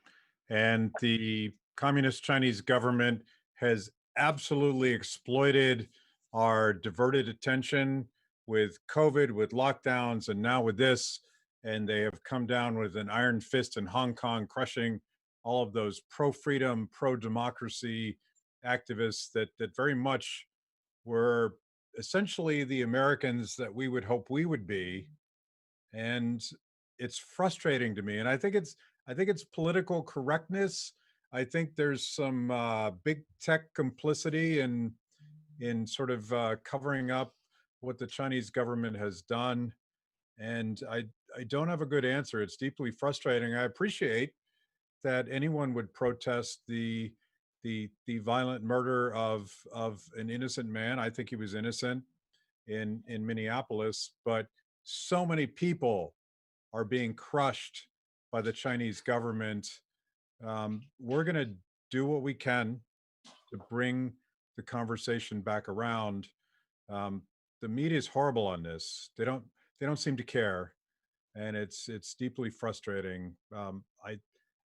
and the Communist Chinese government has absolutely exploited our diverted attention with COVID, with lockdowns, and now with this. And they have come down with an iron fist in Hong Kong, crushing all of those pro-freedom, pro-democracy activists that very much were essentially the Americans that we would hope we would be. And it's frustrating to me. And I think it's political correctness. I think there's some big tech complicity in sort of covering up what the Chinese government has done. And I don't have a good answer. It's deeply frustrating. I appreciate that anyone would protest the violent murder of an innocent man. I think he was innocent in Minneapolis, but so many people are being crushed by the Chinese government. We're going to do what we can to bring the conversation back around. The media is horrible on this. They don't seem to care, and it's deeply frustrating.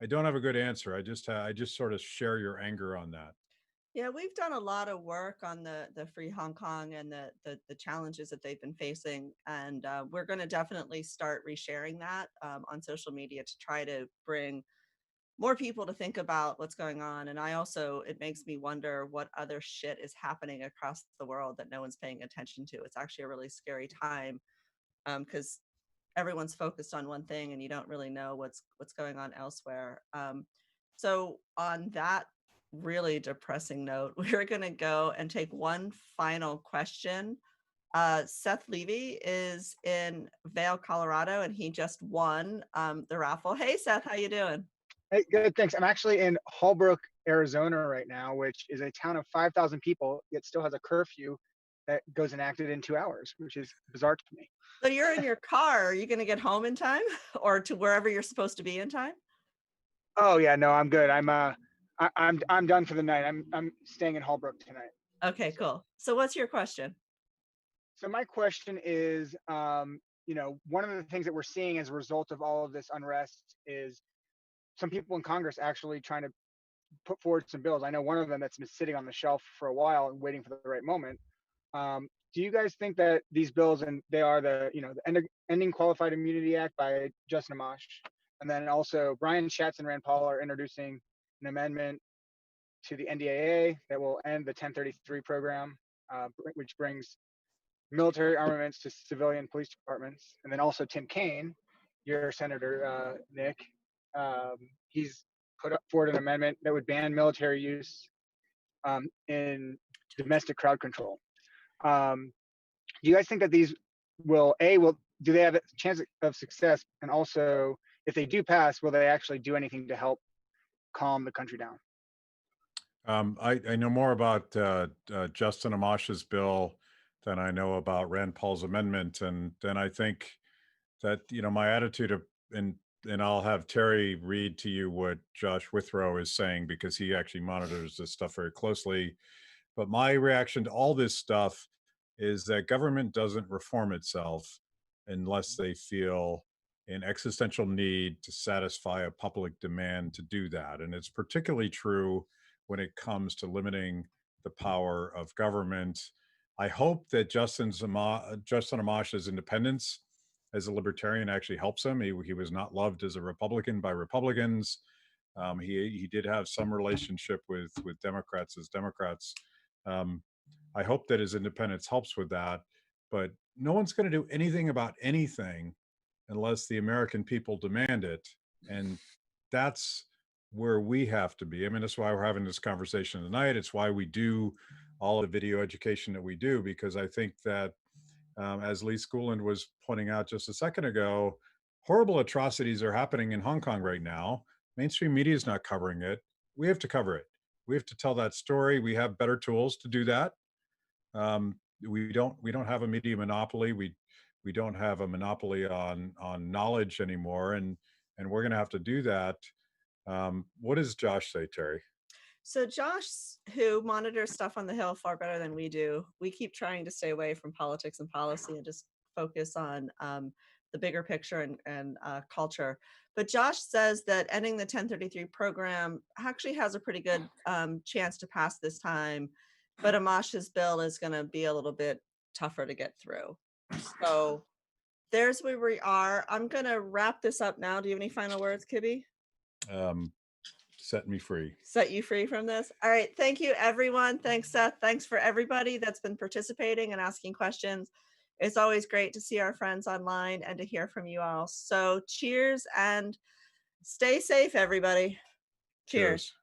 I don't have a good answer. I just sort of share your anger on that. Yeah, we've done a lot of work on the Free Hong Kong and the challenges that they've been facing, and we're going to definitely start resharing that on social media to try to bring more people to think about what's going on. And it makes me wonder what other shit is happening across the world that no one's paying attention to. It's actually a really scary time because everyone's focused on one thing and you don't really know what's going on elsewhere. So on that really depressing note, we're going to go and take one final question. Seth Levy is in Vail, Colorado, and he just won the raffle. Hey, Seth, how you doing? Hey, good, thanks. I'm actually in Holbrook, Arizona right now, which is a town of 5,000 people, yet still has a curfew that goes enacted in 2 hours, which is bizarre to me. So you're in your car. Are you going to get home in time or to wherever you're supposed to be in time? Oh yeah, no, I'm good. I'm done for the night. I'm staying in Hallbrook tonight. Okay, cool. So what's your question? So my question is, one of the things that we're seeing as a result of all of this unrest is some people in Congress actually trying to put forward some bills. I know one of them that's been sitting on the shelf for a while and waiting for the right moment. Do you guys think that these bills, and they are the Ending Qualified Immunity Act by Justin Amash, and then also Brian Schatz and Rand Paul are introducing an amendment to the NDAA that will end the 1033 program, which brings military armaments to civilian police departments. And then also Tim Kaine, your Senator, Nick, he's put up forward an amendment that would ban military use in domestic crowd control. Do you guys think that these do they have a chance of success? And also, if they do pass, will they actually do anything to help calm the country down? I know more about Justin Amash's bill than I know about Rand Paul's amendment, and I think that my attitude and I'll have Terry read to you what Josh Withrow is saying because he actually monitors this stuff very closely. But my reaction to all this stuff is that government doesn't reform itself unless they feel an existential need to satisfy a public demand to do that. And it's particularly true when it comes to limiting the power of government. I hope that Justin Amash's independence as a libertarian actually helps him. He was not loved as a Republican by Republicans. He did have some relationship with Democrats as Democrats. I hope that his independence helps with that, but no one's going to do anything about anything unless the American people demand it. And that's where we have to be. I mean, that's why we're having this conversation tonight. It's why we do all the video education that we do, because I think that, as Lee Schooland was pointing out just a second ago, horrible atrocities are happening in Hong Kong right now. Mainstream media is not covering it. We have to cover it. We have to tell that story. We have better tools to do that. We don't have a media monopoly. We don't have a monopoly on knowledge anymore, and we're going to have to do that. What does Josh say, Terry? So Josh, who monitors stuff on the Hill far better than we do, we keep trying to stay away from politics and policy and just focus on the bigger picture and culture. But Josh says that ending the 1033 program actually has a pretty good chance to pass this time, but Amash's bill is going to be a little bit tougher to get through. So there's where we are. I'm going to wrap this up now. Do you have any final words, Kibby? Set me free. Set you free from this. All right. Thank you, everyone. Thanks, Seth. Thanks for everybody that's been participating and asking questions. It's always great to see our friends online and to hear from you all. So cheers and stay safe, everybody. Cheers.